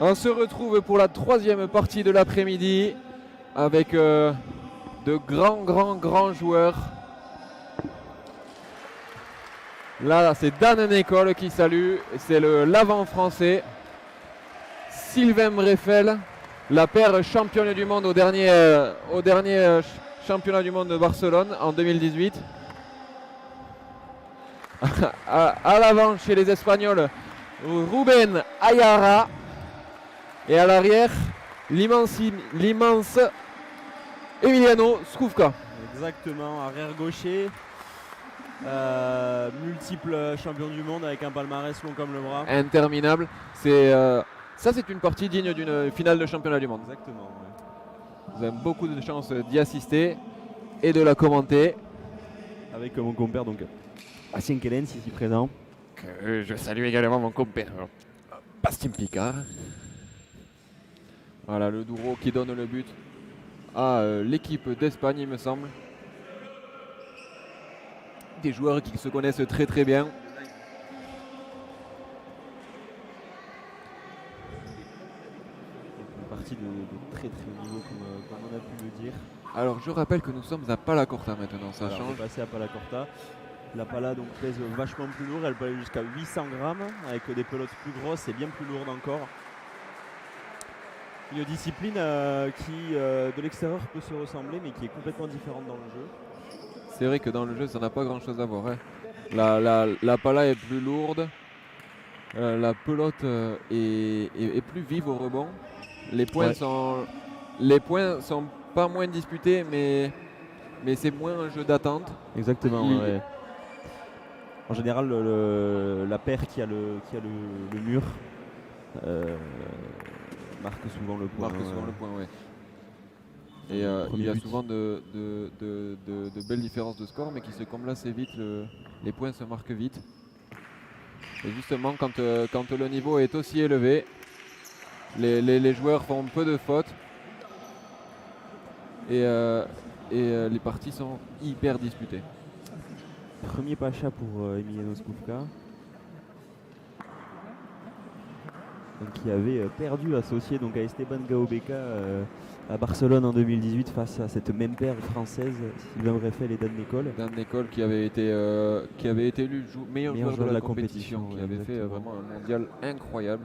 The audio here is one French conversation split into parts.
On se retrouve pour la troisième partie de l'après-midi avec de grands joueurs. Là, c'est Dan Nécole qui salue, c'est l'avant français. Sylvain Breffel, la paire championne du monde au dernier championnat du monde de Barcelone en 2018. à l'avant chez les Espagnols, Ruben Ayala. Et à l'arrière, l'immense Emiliano Skufka. Exactement, arrière gaucher, multiple champion du monde avec un palmarès long comme le bras. Interminable. Ça, c'est une partie digne d'une finale de championnat du monde. Exactement. Ouais. Vous avez beaucoup de chance d'y assister et de la commenter. Avec mon compère, donc, Bastien Kellens, ici présent. Que je salue également mon compère, Bastien Picard. Voilà, le Douro qui donne le but à l'équipe d'Espagne, il me semble. Des joueurs qui se connaissent très bien. Une partie de très haut niveau, comme on a pu le dire. Alors, je rappelle que nous sommes à Palacorta maintenant, ça change. On est passé à Palacorta. La pala donc pèse vachement plus lourd, elle peut aller jusqu'à 800 grammes avec des pelotes plus grosses et bien plus lourdes encore. Une discipline qui de l'extérieur peut se ressembler mais qui est complètement différente dans le jeu. C'est vrai que dans le jeu ça n'a pas grand chose à voir. Hein. La pala est plus lourde, la pelote est plus vive au rebond. Les points sont pas moins disputés mais c'est moins un jeu d'attente. Exactement. Ouais. En général la paire qui a le mur marque souvent le point. Ouais. Et il y a souvent de belles différences de score, mais qui se comblent assez vite. Les points se marquent vite. Et justement, quand le niveau est aussi élevé, les joueurs font peu de fautes. Et les parties sont hyper disputées. Premier pacha pour Emiliano Skufka. Qui avait perdu associé donc à Esteban Gaobeka à Barcelone en 2018 face à cette même paire française, Sylvain Breffel et Dan Nécole. Dan Nécole qui avait été élu meilleur joueur de la compétition, qui avait fait vraiment un mondial incroyable.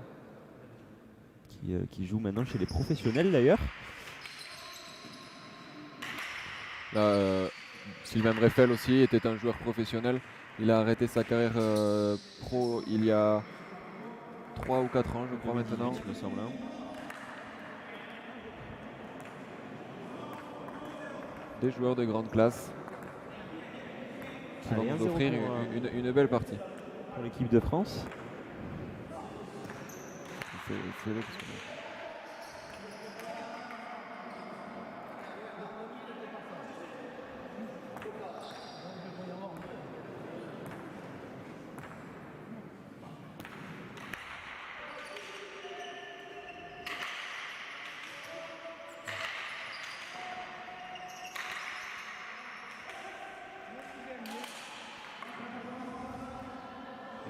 Qui joue maintenant chez les professionnels d'ailleurs. Sylvain Breffel aussi était un joueur professionnel. Il a arrêté sa carrière pro il y a 3 ou 4 ans, je crois maintenant. Il me semble. Des joueurs de grande classe qui vont nous offrir une belle partie. Pour l'équipe de France.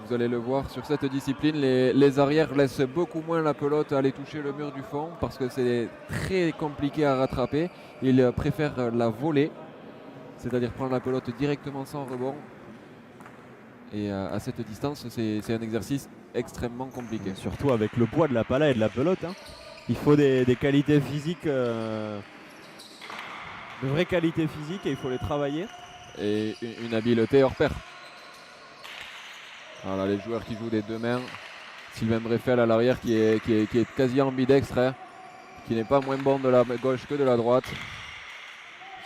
Vous allez le voir sur cette discipline, les arrières laissent beaucoup moins la pelote aller toucher le mur du fond parce que c'est très compliqué à rattraper. Ils préfèrent la voler, c'est-à-dire prendre la pelote directement sans rebond. Et à cette distance, c'est un exercice extrêmement compliqué. Surtout avec le poids de la pala et de la pelote. Hein. Il faut des qualités physiques, de vraies qualités physiques et il faut les travailler. Et une habileté hors pair. Voilà les joueurs qui jouent des deux mains. Sylvain Breffel à l'arrière qui est quasi ambidextre, hein, qui n'est pas moins bon de la gauche que de la droite.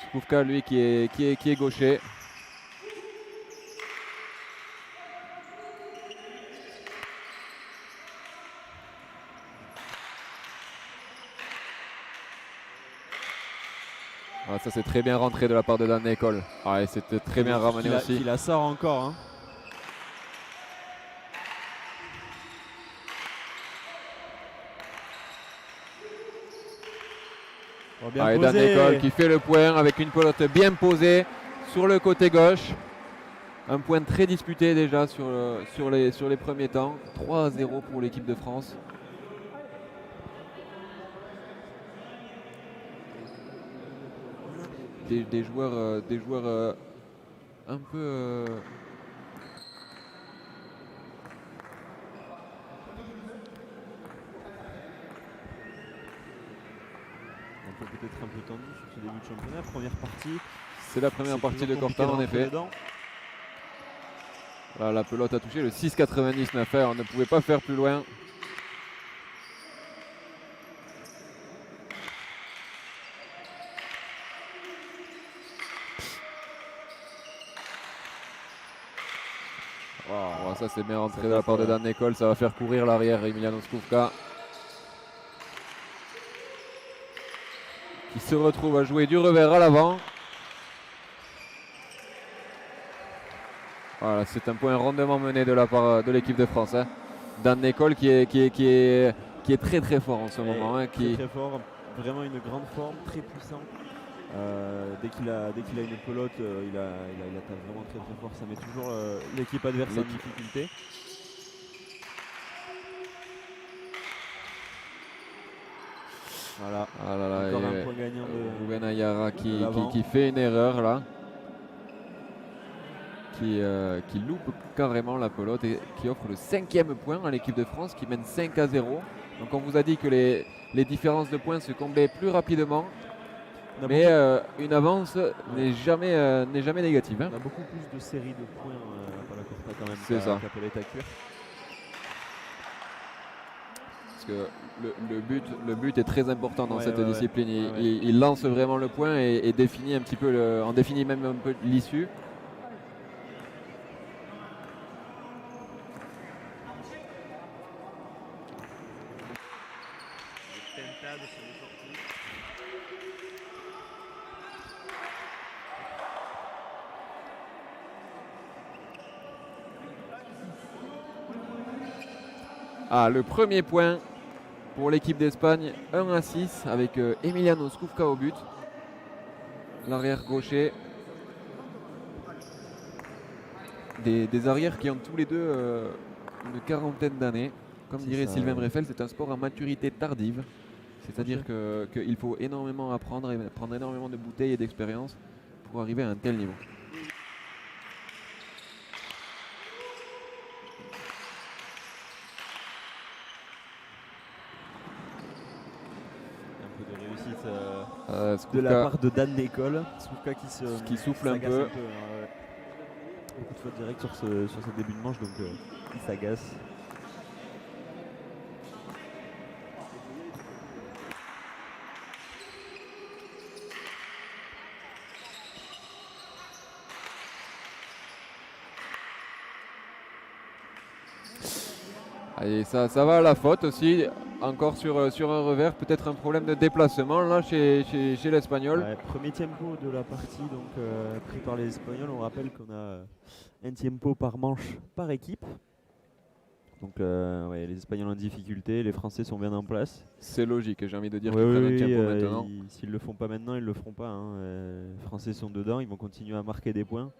Skufka lui qui est gaucher. Ah, ça c'est très bien rentré de la part de Dan Nécole. Ah, c'était très bien ramené aussi. Il la sort encore. Hein. Et Dan Nécole qui fait le point avec une pelote bien posée sur le côté gauche. Un point très disputé déjà sur les premiers temps. 3-0 pour l'équipe de France. des joueurs un peu... peut-être un peu tendu sur ce début de championnat. Première partie. C'est la première partie de Corta en effet. Voilà, la pelote a touché le 6,99. On ne pouvait pas faire plus loin. Wow, ça c'est bien rentré de la part de Dan Nicol. Ça va faire courir l'arrière Emiliano Skufka, qui se retrouve à jouer du revers à l'avant. Voilà, c'est un point rondement mené de la part de l'équipe de France. Dan Nicol qui est très très fort en ce moment. Très fort, vraiment une grande forme, très puissant. Dès qu'il a une pelote, il attaque vraiment très très fort. Ça met toujours l'équipe adverse en difficulté. Voilà. Ah là là, encore un point gagnant de Ruben Ayara qui fait une erreur là. Qui loupe carrément la pelote et qui offre le 5e point à l'équipe de France qui mène 5-0. Donc on vous a dit que les différences de points se comblaient plus rapidement. Mais une avance n'est jamais négative. On a beaucoup plus de séries de points à la Corta quand même. C'est ça. Parce que le but est très important dans cette discipline. Il lance vraiment le point et définit un petit peu en définit même un peu l'issue. Ah, le premier point pour l'équipe d'Espagne, 1-6 avec Emiliano Skufka au but, l'arrière gaucher. Des arrières qui ont tous les deux une quarantaine d'années. Comme dirait Sylvain Breffel, c'est un sport en maturité tardive. C'est-à-dire qu'il faut énormément apprendre et prendre énormément de bouteilles et d'expérience pour arriver à un tel niveau. De la part de Dan Nicol, Skufka qui souffle un peu. Beaucoup de fautes directes sur ce début de manche, donc il s'agace. Allez, ça va à la faute aussi. Encore sur un revers, peut-être un problème de déplacement là chez l'Espagnol. Ouais, premier tempo de la partie donc pris par les Espagnols. On rappelle qu'on a un tempo par manche par équipe. Donc les Espagnols en difficulté, les Français sont bien en place. C'est logique, j'ai envie de dire qu'ils prennent un tempo maintenant. S'ils ne le font pas maintenant, ils ne le feront pas. Les Français sont dedans, ils vont continuer à marquer des points.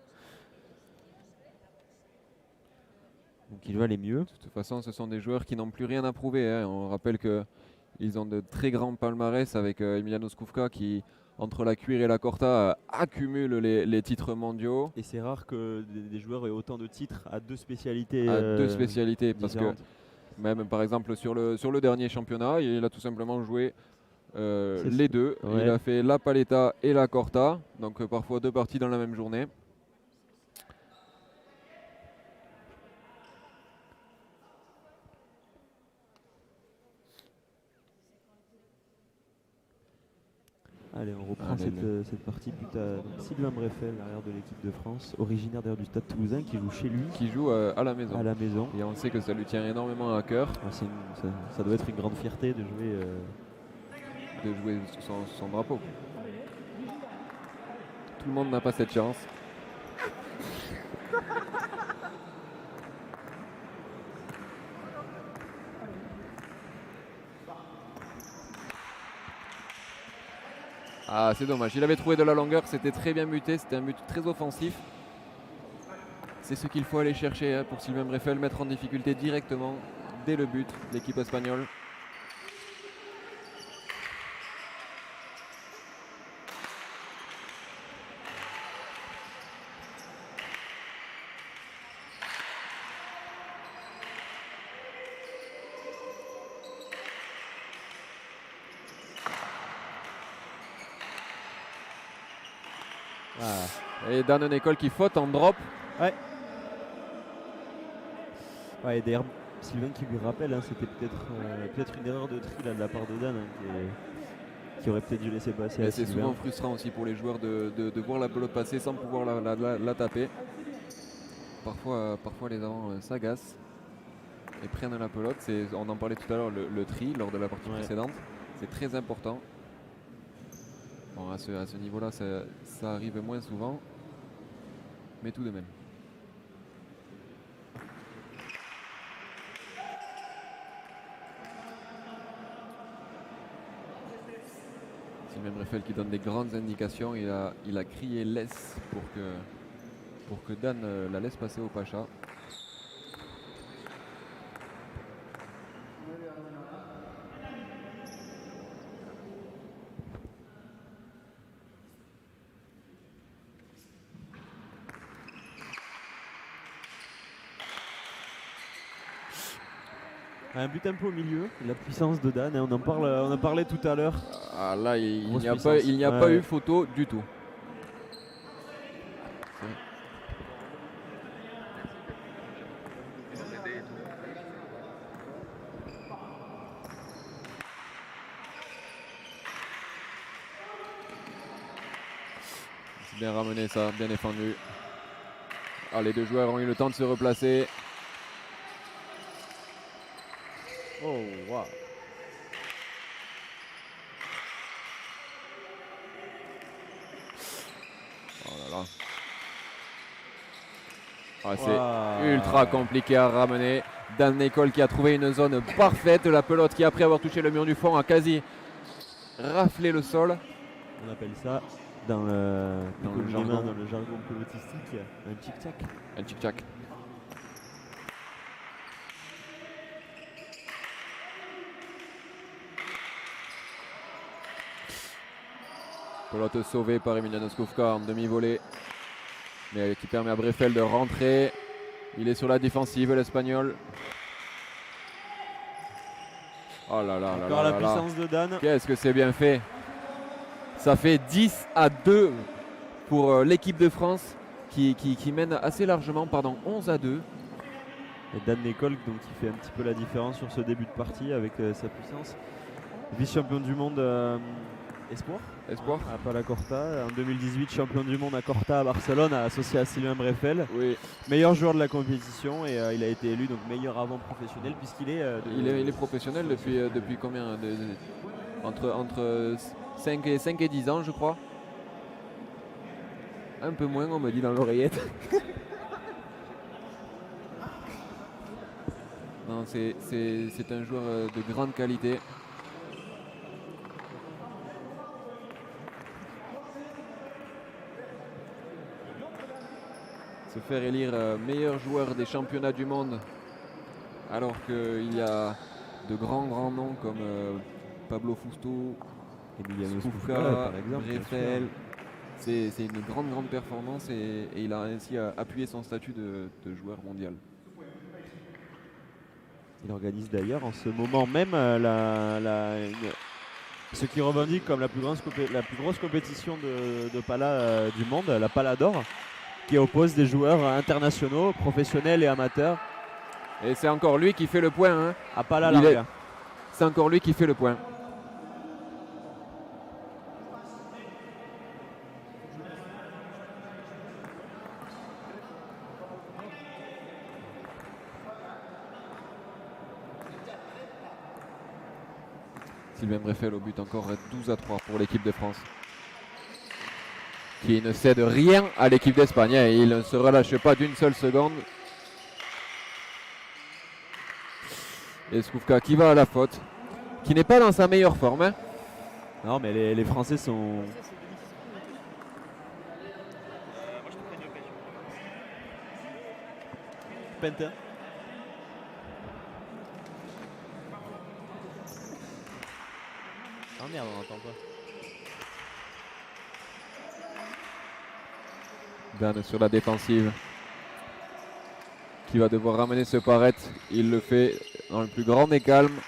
Donc il va aller mieux. De toute façon, ce sont des joueurs qui n'ont plus rien à prouver. On rappelle qu'ils ont de très grands palmarès avec Emiliano Skufka qui, entre la cuir et la Corta, accumule les titres mondiaux. Et c'est rare que des joueurs aient autant de titres à deux spécialités. Parce que même par exemple sur le dernier championnat, il a tout simplement joué les deux. Ouais. Il a fait la Paletta et la Corta, donc parfois 2 parties dans la même journée. Allez, on reprend cette partie. Sylvain Breffel, l'arrière de l'équipe de France, originaire d'ailleurs du Stade Toulousain, qui joue chez lui. Qui joue à la maison. À la maison. Et on sait que ça lui tient énormément à cœur. Ça doit être une grande fierté de jouer, son drapeau. Tout le monde n'a pas cette chance. Ah, c'est dommage. Il avait trouvé de la longueur, c'était très bien muté, c'était un but très offensif. C'est ce qu'il faut aller chercher pour Sylvain Breffel, mettre en difficulté directement dès le but l'équipe espagnole. Et Dan Nicole qui faute en drop. Ouais, et d'ailleurs, Sylvain qui lui rappelle, hein, c'était peut-être une erreur de tri là, de la part de Dan, qui aurait peut-être dû laisser passer. C'est souvent frustrant aussi pour les joueurs de voir la pelote passer sans pouvoir la taper. Parfois les avants s'agacent et prennent la pelote. On en parlait tout à l'heure, le tri lors de la partie précédente. C'est très important. Bon, à ce niveau-là, ça arrive moins souvent, mais tout de même. Sylvain Breffel qui donne des grandes indications. Il a crié laisse pour que Dan la laisse passer au Pacha. Un but tempo au milieu, la puissance de Dan, hein, on en parlait tout à l'heure. Ah, là, il n'y a pas eu photo du tout. C'est bien ramené ça, bien défendu. Ah, les deux joueurs ont eu le temps de se replacer. Oh, wow. Oh là là. Ah, c'est ultra compliqué à ramener. Dan Nicole qui a trouvé une zone parfaite. La pelote qui, après avoir touché le mur du fond, a quasi raflé le sol. On appelle ça dans le jargon pelotistique un tic-tac. Un tic-tac. Pelote sauvée par Emiliano Skufka en demi-volée, mais qui permet à Breffel de rentrer. Il est sur la défensive, l'Espagnol. Oh là là là encore là la là puissance de Dan. Qu'est-ce que c'est bien fait. Ça fait 10-2 pour l'équipe de France qui mène assez largement, 11-2. Et Dan Nicole donc, qui fait un petit peu la différence sur ce début de partie avec sa puissance. Vice-champion du monde Espoir à Palacorta. En 2018, champion du monde à Corta à Barcelone, associé à Sylvain Breffel. Oui. Meilleur joueur de la compétition et il a été élu donc meilleur avant professionnel puisqu'il est, il est professionnel depuis combien entre 5 et 10 ans je crois. Un peu moins on me dit dans l'oreillette. Non, c'est un joueur de grande qualité. Se faire élire meilleur joueur des championnats du monde alors qu'il y a de grands noms comme Pablo Fusto, Emiliano Skufka, par exemple. Breffel. C'est une grande performance et il a ainsi appuyé son statut de joueur mondial. Il organise d'ailleurs en ce moment même ce qui revendique comme la plus grosse compétition de Pala du monde, la Pala d'Or, qui oppose des joueurs internationaux, professionnels et amateurs. Et c'est encore lui qui fait le point. Hein. À Pala Larga. C'est encore lui qui fait le point. Sylvain Breffel au but encore 12-3 pour l'équipe de France. Qui ne cède rien à l'équipe d'Espagne. Il ne se relâche pas d'une seule seconde. Et Skufka qui va à la faute. Qui n'est pas dans sa meilleure forme. Hein. Non mais les Français sont... Penta. Oh merde, on n'entend pas. Dan sur la défensive. Qui va devoir ramener ce Parrett. Il le fait dans le plus grand des calmes.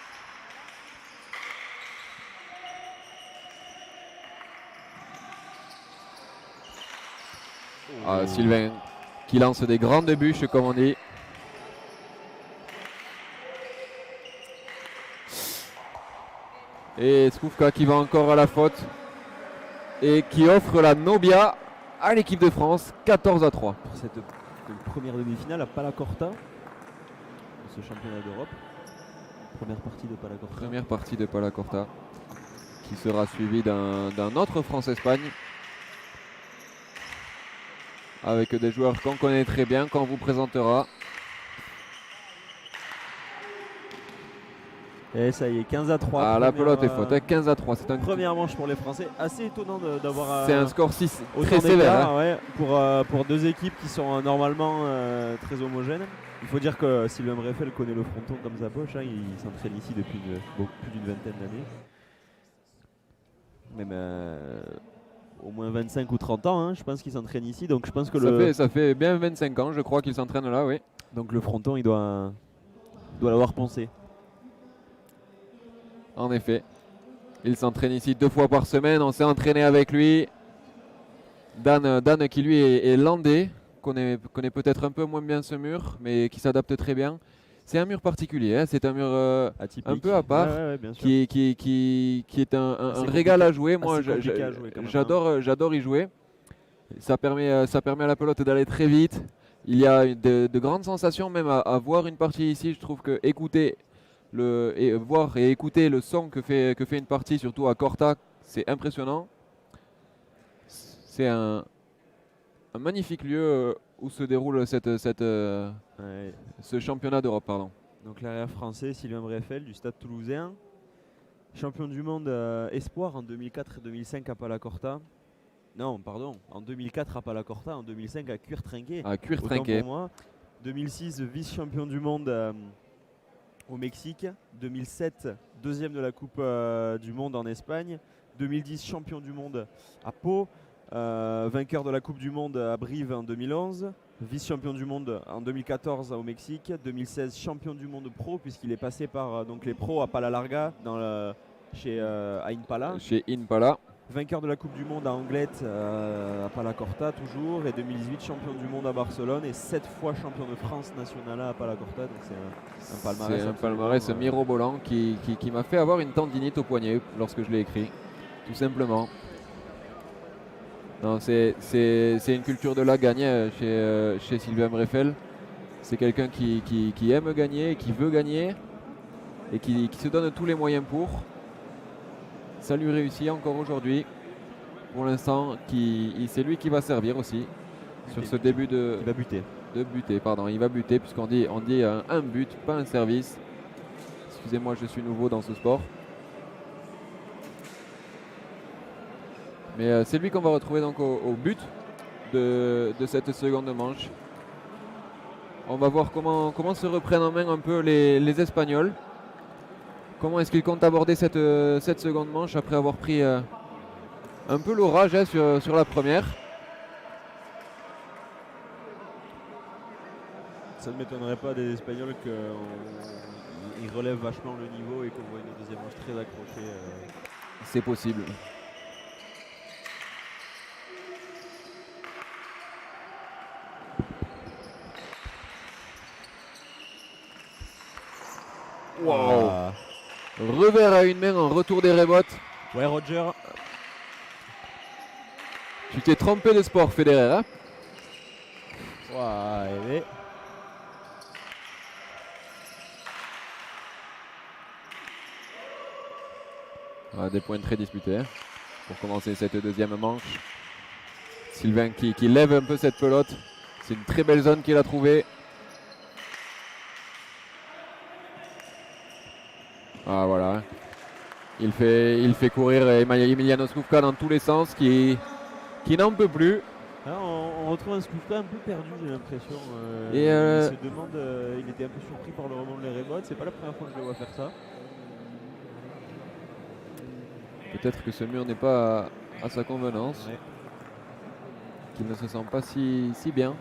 Sylvain qui lance des grandes bûches, comme on dit. Et Skufka qui va encore à la faute et qui offre la Nobia à l'équipe de France, 14-3. Pour cette première demi-finale à Palacorta, ce championnat d'Europe. Première partie de Palacorta. Première partie de Palacorta qui sera suivie d'un autre France-Espagne avec des joueurs qu'on connaît très bien, qu'on vous présentera. Et ça y est, 15-3. Ah, la pelote est faute, 15-3. C'est un première manche pour les Français. Assez étonnant d'avoir. C'est un score 6 très sévère. Ouais, pour deux équipes qui sont normalement très homogènes. Il faut dire que Sylvain Breffel connaît le fronton comme sa poche. Hein. Il s'entraîne ici depuis plus d'une vingtaine d'années. Même au moins 25 ou 30 ans, hein, je pense qu'il s'entraîne ici. Donc je pense que ça fait bien 25 ans, je crois qu'il s'entraîne là, oui. Donc le fronton, il doit l'avoir poncé. En effet, il s'entraîne ici 2 fois par semaine. On s'est entraîné avec lui. Dan qui lui est landais, connaît peut-être un peu moins bien ce mur, mais qui s'adapte très bien. C'est un mur particulier, hein. C'est un mur un peu à part, qui est un régal à jouer. Moi, j'adore y jouer. Ça permet à la pelote d'aller très vite. Il y a de grandes sensations même à voir une partie ici. Je trouve que voir et écouter le son que fait une partie, surtout à Corta, c'est impressionnant. C'est un magnifique lieu où se déroule ce championnat d'Europe. Donc l'arrière français Sylvain Breffel du Stade Toulousain, champion du monde espoir en 2004 et 2005 à Palacorta. Non, pardon, en 2004 à Palacorta, en 2005 à Cuire-Trinquet. À Cuire-Trinquet. Pour moi. 2006 vice-champion du monde au Mexique. 2007 deuxième de la Coupe du Monde en Espagne. 2010 champion du monde à Pau. Vainqueur de la Coupe du Monde à Brive en 2011, vice-champion du monde en 2014 au Mexique, 2016 champion du monde pro puisqu'il est passé par donc les pros à Pala Larga chez Impala. Chez Impala. Vainqueur de la Coupe du Monde à Anglette à Palacorta toujours, et 2018 champion du monde à Barcelone et 7 fois champion de France national à Palacorta. Donc c'est un palmarès. C'est un palmarès mirobolant qui m'a fait avoir une tendinite au poignet lorsque je l'ai écrit, tout simplement. Non, c'est une culture de la gagne chez Sylvain Breffel. C'est quelqu'un qui aime gagner, qui veut gagner et qui se donne tous les moyens pour. Ça lui réussit encore aujourd'hui. Pour l'instant, c'est lui qui va servir aussi sur ce début de. Il va buter. Il va buter puisqu'on dit un but, pas un service. Excusez-moi, je suis nouveau dans ce sport. Mais c'est lui qu'on va retrouver donc au but de cette seconde manche. On va voir comment se reprennent en main un peu les Espagnols. Comment est-ce qu'ils comptent aborder cette seconde manche après avoir pris un peu l'orage sur la première. Ça ne m'étonnerait pas des Espagnols qu'ils relèvent vachement le niveau et qu'on voit une deuxième manche très accrochée. C'est possible. Wow. Revers à une main en retour des Rebottes. Ouais, Roger. Tu t'es trompé de sport, Federer. Hein? Ouais. Des points très disputés hein, pour commencer cette deuxième manche. Sylvain qui lève un peu cette pelote. C'est une très belle zone qu'il a trouvée. Ah voilà. Il fait courir Emiliano Skufka dans tous les sens, qui n'en peut plus. Alors, on retrouve un Skufka un peu perdu, j'ai l'impression. Il se demande, il était un peu surpris par le rebond de les Rebottes. C'est pas la première fois que je le vois faire ça. Peut-être que ce mur n'est pas à sa convenance. Ouais. Qu'il ne se sent pas si bien.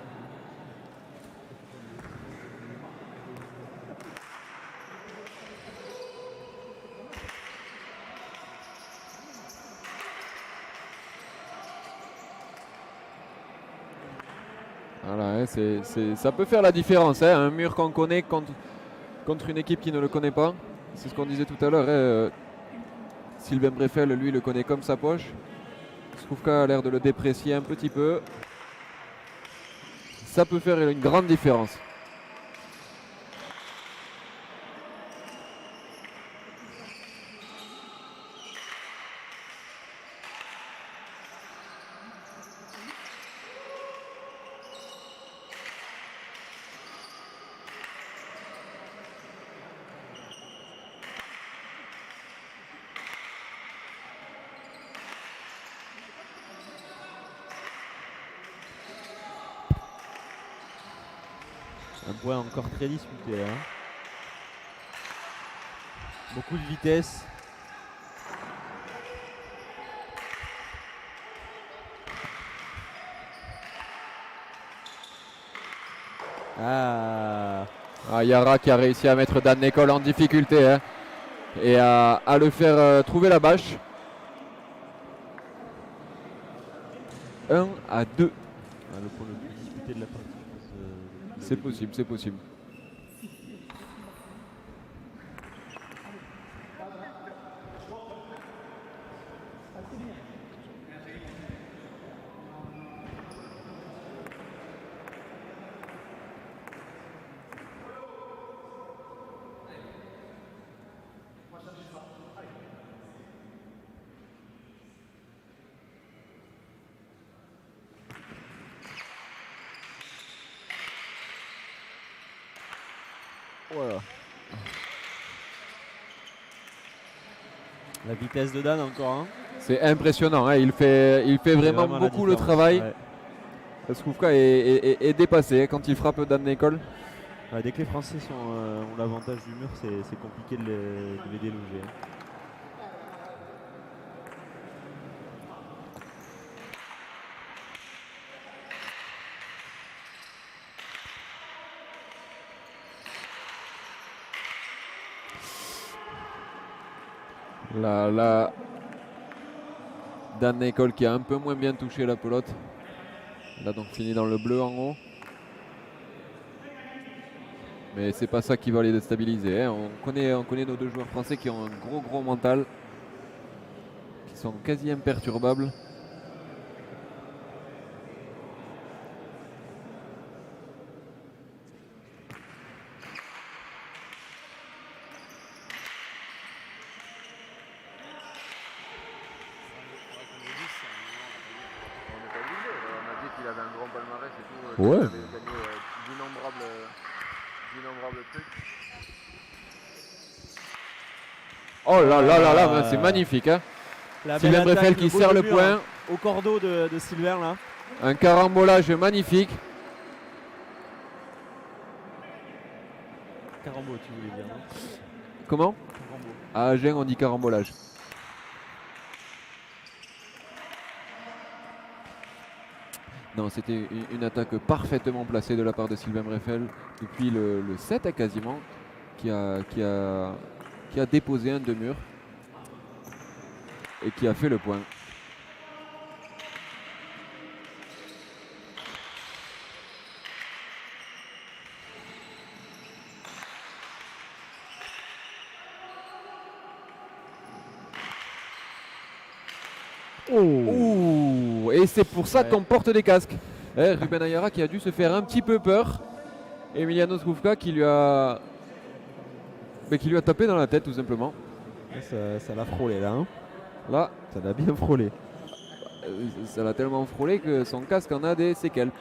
Voilà, hein, ça peut faire la différence, hein, un mur qu'on connaît contre une équipe qui ne le connaît pas. C'est ce qu'on disait tout à l'heure. Hein, Sylvain Breffel, lui, le connaît comme sa poche. Skufka a l'air de le déprécier un petit peu. Ça peut faire une grande différence. Un point encore très disputé là. Beaucoup de vitesse. Yara qui a réussi à mettre Dan Nicol en difficulté, hein, et à le faire trouver la bâche. 1-2. Le point le plus disputé de la partie, je pense. C'est possible, c'est possible. Voilà. La vitesse de Dan encore. Hein. C'est impressionnant, hein, il fait vraiment beaucoup le travail. Ouais. Skufka est dépassé, hein, quand il frappe Dan Nicol. Dès que les Français ont l'avantage du mur, c'est compliqué de les déloger. Hein. Là, Dan Nicol qui a un peu moins bien touché la pelote. Il a donc fini dans le bleu en haut. Mais c'est pas ça qui va les déstabiliser. Hein. On connaît nos deux joueurs français qui ont un gros mental, qui sont quasi imperturbables. Il avait un grand palmarès et tout. Ouais. Il avait gagné d'innombrables trucs. Oh là, c'est magnifique. Hein. Sylvain Breffel qui sert le point. Au cordeau de Sylvain là. Un carambolage magnifique. Carambo, tu voulais dire, non? Comment? Carambo. À Agen, on dit carambolage. Non, c'était une attaque parfaitement placée de la part de Sylvain Breffel depuis le 7 quasiment, qui a déposé un deux murs et qui a fait le point. Ouh, et c'est pour ça qu'on porte des casques. Ruben Ayara qui a dû se faire un petit peu peur. Emiliano Skufka qui lui a tapé dans la tête tout simplement. Ça l'a frôlé là. Hein. Là, ça l'a bien frôlé. Ça l'a tellement frôlé que son casque en a des séquelles.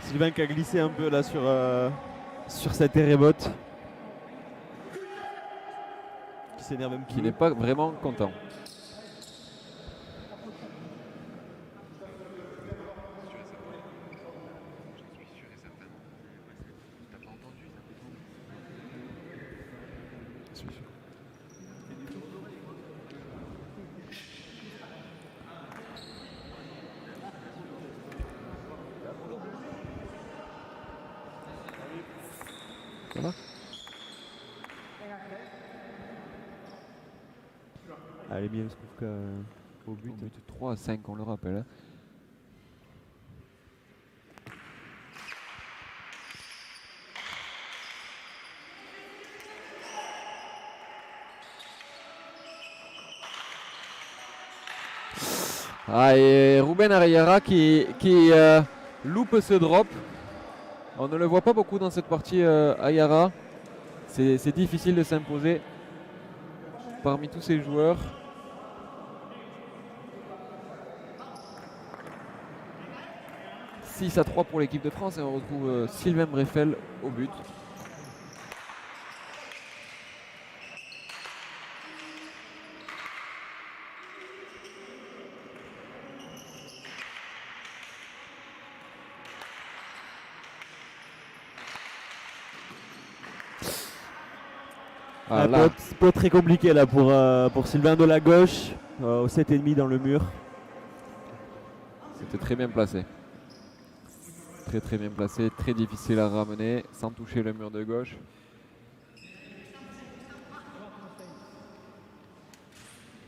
Sylvain qui a glissé un peu là sur cette errebote. Qui s'énerve un peu. Qui n'est pas vraiment content. Ça va? Allez, bien Skufka au but. Au but 3-5, on le rappelle. Hein. Ah, et Ruben Arriara qui loupe ce drop. On ne le voit pas beaucoup dans cette partie, Arriara. C'est difficile de s'imposer parmi tous ces joueurs. « 6-3 pour l'équipe de France et on retrouve Sylvain Breffel au but. Ah, là, Peut être très compliqué là pour Sylvain de la gauche, au 7,5 dans le mur. c'était très bien placé. Très bien placé, très difficile à ramener sans toucher le mur de gauche.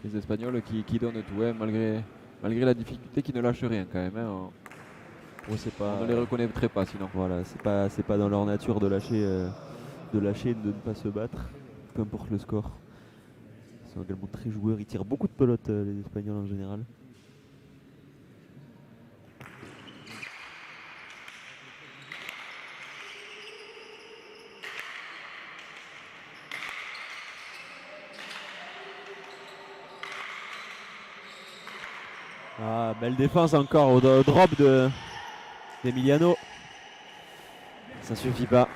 Les Espagnols qui donnent tout, hein, malgré la difficulté, qui ne lâchent rien quand même. Hein. On ne les reconnaîtrait pas sinon. Voilà, c'est pas dans leur nature de lâcher et de ne pas se battre, peu importe le score. Ils sont également très joueurs, ils tirent beaucoup de pelotes les Espagnols en général. Ah, belle défense encore au drop d'Emiliano. Ça suffit pas.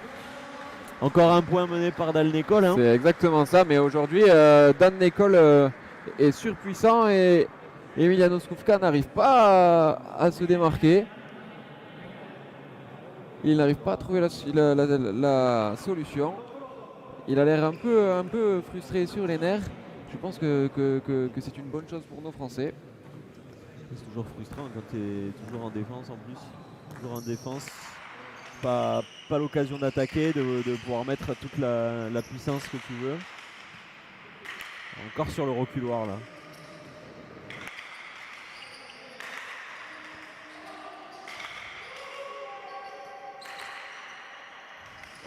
Encore un point mené par Dan Nicol. Hein. C'est exactement ça, mais aujourd'hui, Dan Nicol est surpuissant et Emiliano Skufka n'arrive pas à se démarquer. Il n'arrive pas à trouver la solution. Il a l'air un peu frustré sur les nerfs. Je pense que c'est une bonne chose pour nos Français. C'est toujours frustrant quand tu es toujours en défense en plus. Toujours en défense. Pas l'occasion d'attaquer, de pouvoir mettre toute la puissance que tu veux. Encore sur le reculoir là.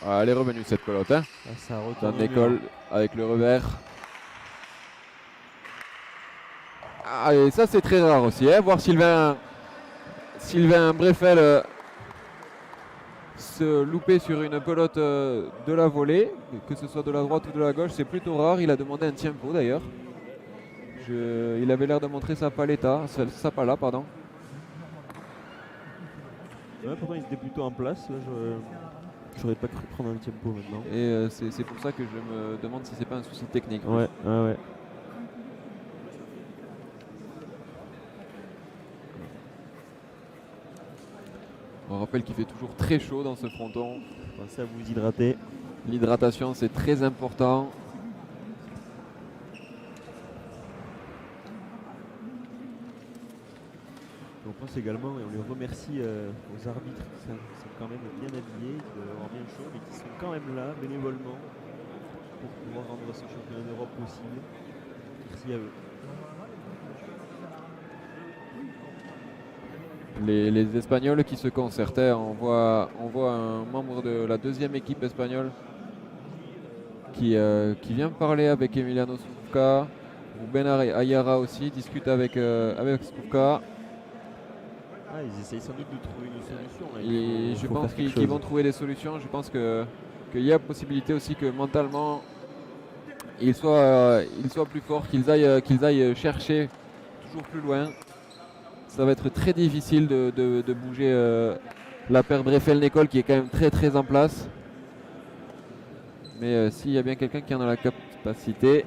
Ah, elle est revenue cette pelote. Hein. Ça Dan Nicol avec le revers. Ah, et ça c'est très rare aussi, hein, voir Sylvain Breffel se louper sur une pelote de la volée, que ce soit de la droite ou de la gauche, c'est plutôt rare. Il a demandé un tempo d'ailleurs. Il avait l'air de montrer sa pala, pardon. Ouais, pourtant il était plutôt en place. J'aurais pas cru prendre un tempo maintenant. Et c'est pour ça que je me demande si c'est pas un souci technique. Ouais. On rappelle qu'il fait toujours très chaud dans ce fronton. Pensez à vous hydrater. L'hydratation c'est très important. On pense également, et on les remercie aux arbitres qui sont quand même bien habillés, qui doivent avoir bien chaud, mais qui sont quand même là bénévolement pour pouvoir rendre ce championnat d'Europe possible. Merci à eux. Les Espagnols qui se concertaient, on voit un membre de la deuxième équipe espagnole qui vient parler avec Emiliano Skufka. Ruben Arriara aussi discute avec Skufka. Ils essayent sans doute de trouver une solution. Là. Et je pense qu'ils vont trouver des solutions. Je pense qu'il y a possibilité aussi que mentalement ils soient plus forts, qu'ils aillent chercher toujours plus loin. Ça va être très difficile de bouger la paire Breffel-Nicol qui est quand même très en place. Mais s'il y a bien quelqu'un qui en a la capacité,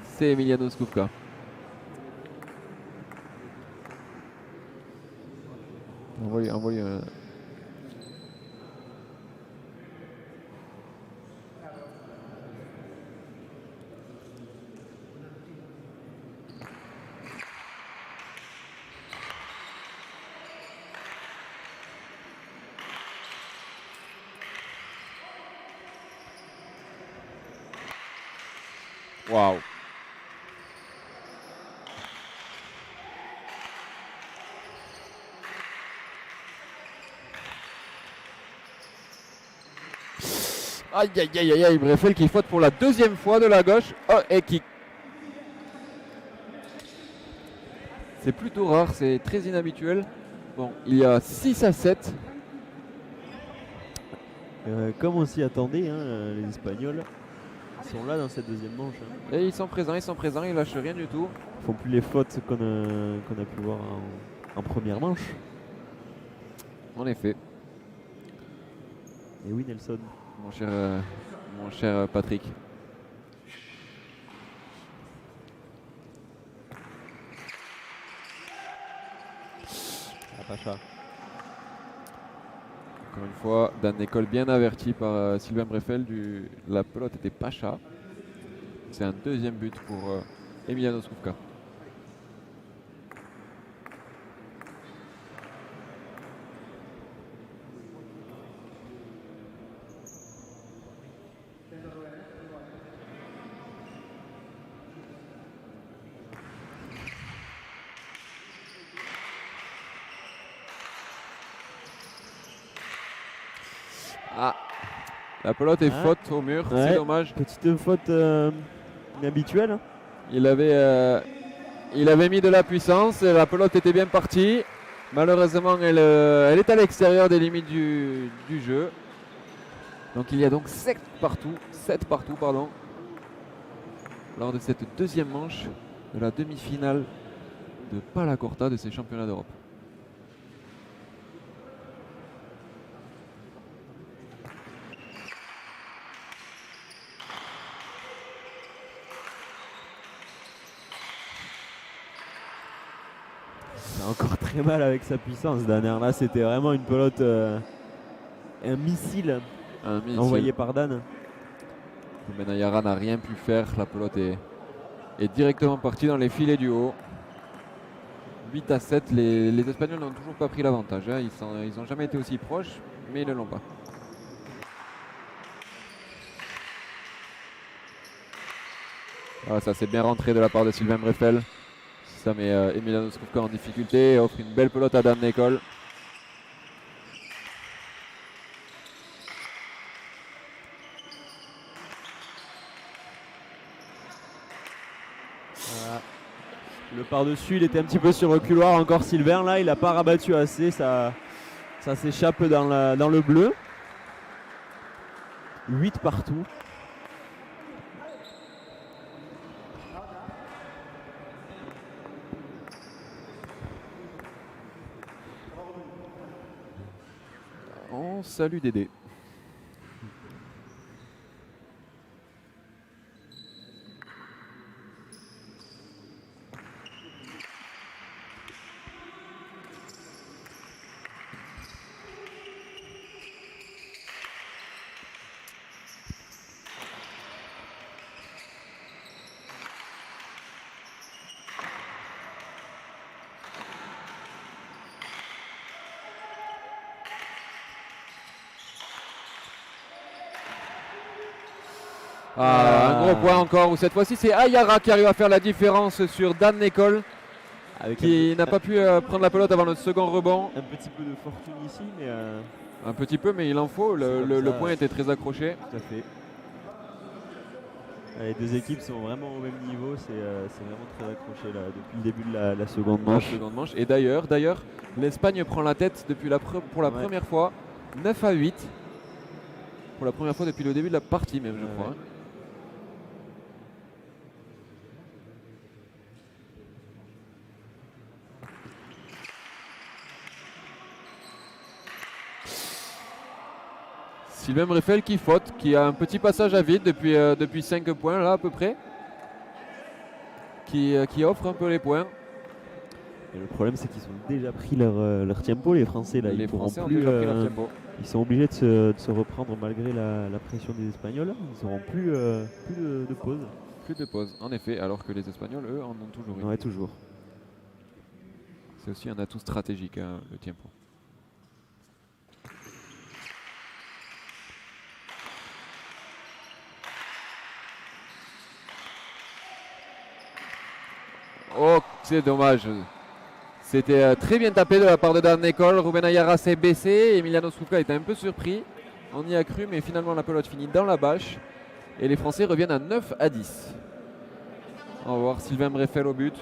c'est Emiliano Skufka. Envoie-lui un... Waouh. Aïe aïe aïe aïe aïe, Breffel qui faute pour la deuxième fois de la gauche. Oh, et qui. C'est plutôt rare, c'est très inhabituel. Bon, il y a 6 à 7. Comme on s'y attendait, hein, les Espagnols, ils sont là dans cette deuxième manche. Hein. Et ils sont présents, ils lâchent rien du tout. Ils font plus les fautes qu'on a pu voir en première manche. En effet, Et oui, Nelson. mon cher Patrick. Ah, Pacha. Encore une fois, Dan Nicol bien averti par Sylvain Breffel. La pelote était Pacha. C'est un deuxième but pour Emiliano Skufka. Ah, la pelote est faute au mur, c'est dommage. Petite faute inhabituelle. Il avait mis de la puissance et la pelote était bien partie. Malheureusement, elle est à l'extérieur des limites du jeu. Donc il y a donc 7 partout, lors de cette deuxième manche de la demi-finale de Palacorta de ces championnats d'Europe. Encore très mal avec sa puissance. Dernière là, c'était vraiment une pelote, un missile envoyé par Dan. Benayara n'a rien pu faire. La pelote est directement partie dans les filets du haut. 8 à 7. Les Espagnols n'ont toujours pas pris l'avantage. Hein. Ils n'ont jamais été aussi proches, mais ils ne l'ont pas. Voilà, ça s'est bien rentré de la part de Sylvain Breffel. Ça met Emiliano Skufka en difficulté et offre une belle pelote à Dan Nicol. Voilà. Le par-dessus, il était un petit peu sur le couloir. Encore Sylvain, là, il n'a pas rabattu assez. Ça s'échappe dans le bleu. 8 partout. Salut Dédé. Un gros point encore, où cette fois-ci c'est Ayara qui arrive à faire la différence sur Dan Nicol, qui n'a pas pu prendre la pelote avant le second rebond. Un petit peu de fortune ici, mais... Un petit peu, mais il en faut, le point était très accroché. Tout à fait. Les deux équipes sont vraiment au même niveau, c'est vraiment très accroché là, depuis le début de la seconde manche. Et d'ailleurs, l'Espagne prend la tête pour la première fois, 9 à 8. Pour la première fois depuis le début de la partie même, je crois. Sylvain Breffel qui faute, qui a un petit passage à vide depuis 5 points là à peu près. Qui offre un peu les points. Et le problème c'est qu'ils ont déjà pris leur tempo, les Français là. Les Français ont déjà pris leur tempo. Ils sont obligés de se reprendre malgré la pression des Espagnols. Ils n'auront plus de pause. Plus de pause, en effet, alors que les Espagnols, eux, en ont toujours une. Ouais, toujours. C'est aussi un atout stratégique, hein, le tempo. Oh, c'est dommage. C'était très bien tapé de la part de Dan Nicole. Ruben Ayara s'est baissé. Emiliano Skufka était un peu surpris. On y a cru, mais finalement la pelote finit dans la bâche. Et les Français reviennent à 9-10. On va voir Sylvain Breffel au but.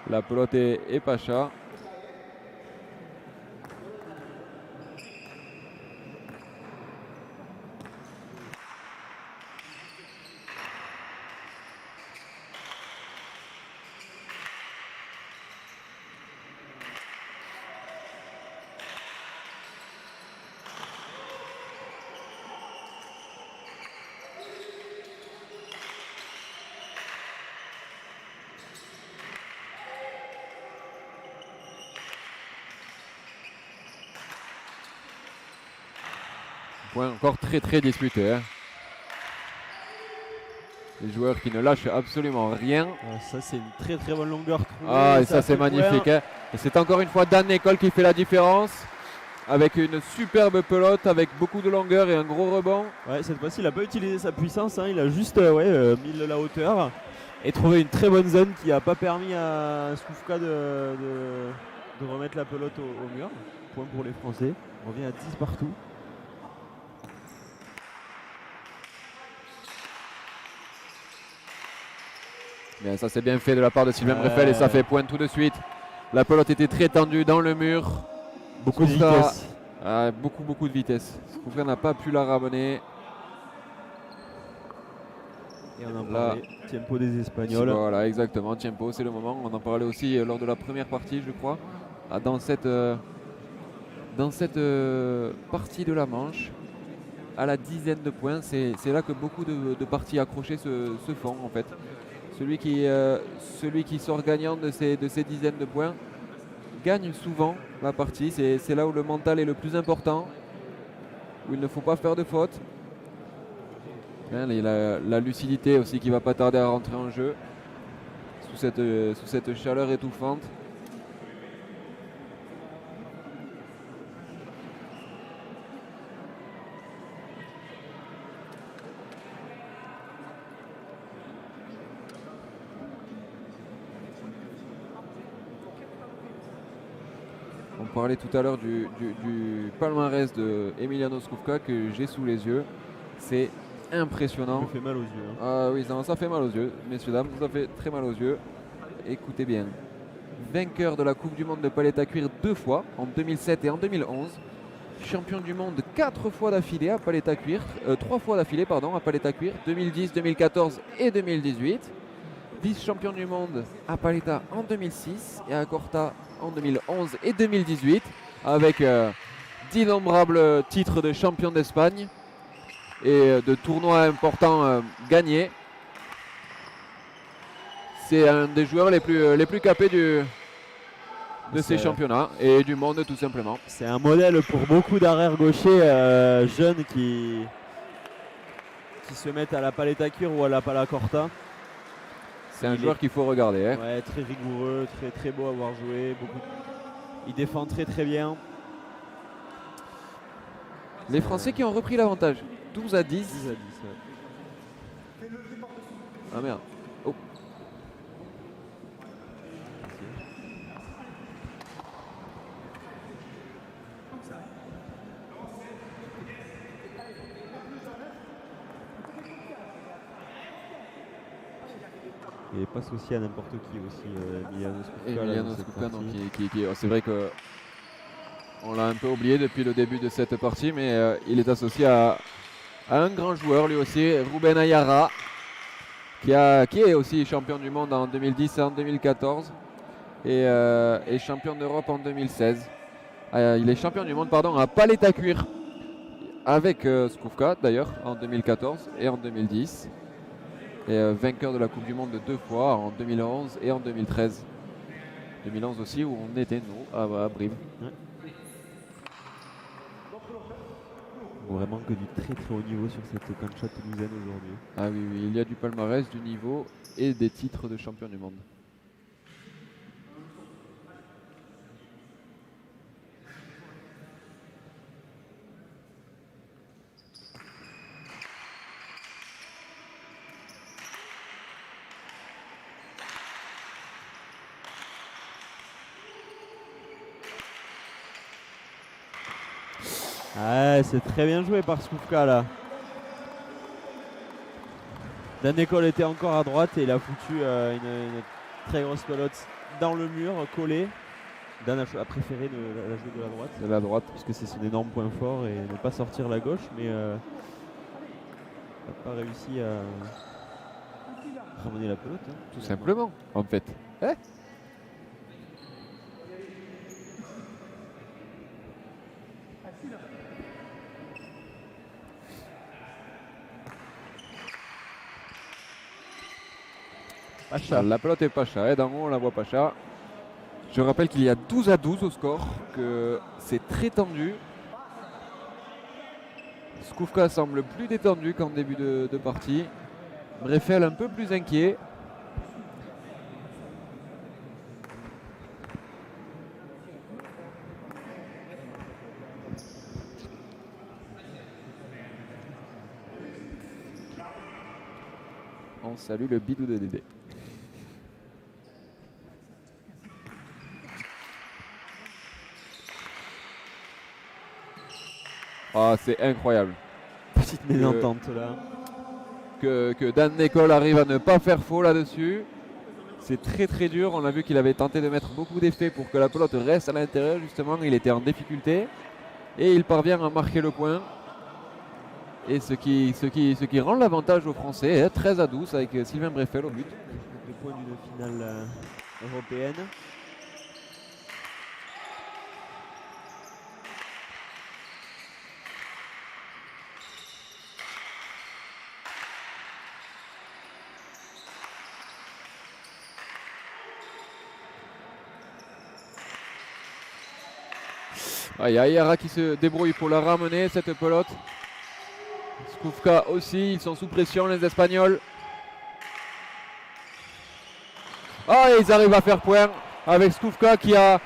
La pelote est Pacha. Point encore très disputé. Hein. Les joueurs qui ne lâchent absolument rien. Ça c'est une très bonne longueur trouvée. Ah, et ça c'est magnifique. Hein. Et c'est encore une fois Dan Nicole qui fait la différence. Avec une superbe pelote, avec beaucoup de longueur et un gros rebond. Ouais, cette fois-ci il n'a pas utilisé sa puissance. Hein. Il a juste mis la hauteur. Et trouvé une très bonne zone qui n'a pas permis à Skufka de remettre la pelote au mur. Point pour les Français. On revient à 10 partout. Bien, ça c'est bien fait de la part de Sylvain Breffel et ça fait point tout de suite. La pelote était très tendue dans le mur. Beaucoup de vitesse. Beaucoup de vitesse. Skufka n'a pas pu la ramener. Et on en parlait, tempo des Espagnols. Voilà, exactement, tempo, c'est le moment. On en parlait aussi lors de la première partie, je crois. Dans cette partie de la manche, à la dizaine de points, c'est là que beaucoup de parties accrochées se font en fait. Celui qui sort gagnant de ces dizaines de points gagne souvent la partie. C'est là où le mental est le plus important, où il ne faut pas faire de fautes. La lucidité aussi qui va pas tarder à rentrer en jeu sous cette chaleur étouffante. On parlait tout à l'heure du palmarès de Emiliano Skufka que j'ai sous les yeux. C'est impressionnant. Ça fait mal aux yeux. Hein. Ah oui, ça fait mal aux yeux, messieurs, dames, ça fait très mal aux yeux. Écoutez bien. Vainqueur de la Coupe du Monde de palette à cuire 2 fois, en 2007 et en 2011. Champion du monde 4 fois d'affilée à palette à cuire, 3 fois d'affilée pardon, à palette à cuire, 2010, 2014 et 2018. Vice-champion du monde à Paletta en 2006 et à Corta en 2011 et 2018 avec d'innombrables titres de champion d'Espagne et de tournois importants gagnés. C'est un des joueurs les plus capés de ces championnats et du monde tout simplement. C'est un modèle pour beaucoup d'arrières gauchers jeunes qui se mettent à la palette à cuire ou à la pala corta. C'est un joueur qu'il faut regarder. Hein. Ouais, très rigoureux, très beau à voir jouer. Il défend très bien. Les Français qui ont repris l'avantage. 12 à 10. 10 à 10 ouais. Ah merde. Oh. Et passe aussi à n'importe qui aussi, Emiliano Skufka, c'est vrai que on l'a un peu oublié depuis le début de cette partie, mais il est associé à un grand joueur lui aussi, Ruben Ayara, qui est aussi champion du monde en 2010 et en 2014 et champion d'Europe en 2016. Il est champion du monde à palette à cuire avec Skufka d'ailleurs en 2014 et en 2010. Et vainqueur de la Coupe du Monde 2 fois en 2011 et en 2013. 2011 aussi où on était nous à Brive. Ouais. Vraiment que du très haut niveau sur cette cancha toulousaine aujourd'hui. Ah oui, il y a du palmarès, du niveau et des titres de champion du monde. Ah, c'est très bien joué par Skufka là. Dan Ecole était encore à droite et il a foutu une très grosse pelote dans le mur, collée. Dan a préféré la jouer de la droite. De la droite. Puisque c'est son énorme point fort et ne pas sortir la gauche, mais n'a pas réussi à ramener la pelote. Hein, Tout simplement, en fait. Eh Pacha. La pelote est Pacha, d'en haut on la voit Pacha. Je rappelle qu'il y a 12-12 au score, que c'est très tendu. Skufka semble plus détendu qu'en début de partie. Breffel un peu plus inquiet. On salue le bidou de Dédé. Ah, c'est incroyable. Petite mésentente là. Que Dan Ecole arrive à ne pas faire faux là-dessus. C'est très très dur. On a vu qu'il avait tenté de mettre beaucoup d'effets pour que la pelote reste à l'intérieur. Justement, il était en difficulté. Et il parvient à marquer le point. Et ce qui rend l'avantage aux Français, 13-12 avec Sylvain Breffel au but. Le point d'une finale européenne. Il y a Ayara qui se débrouille pour la ramener, cette pelote. Skufka aussi, ils sont sous pression les Espagnols. Et ils arrivent à faire point avec Skufka qui a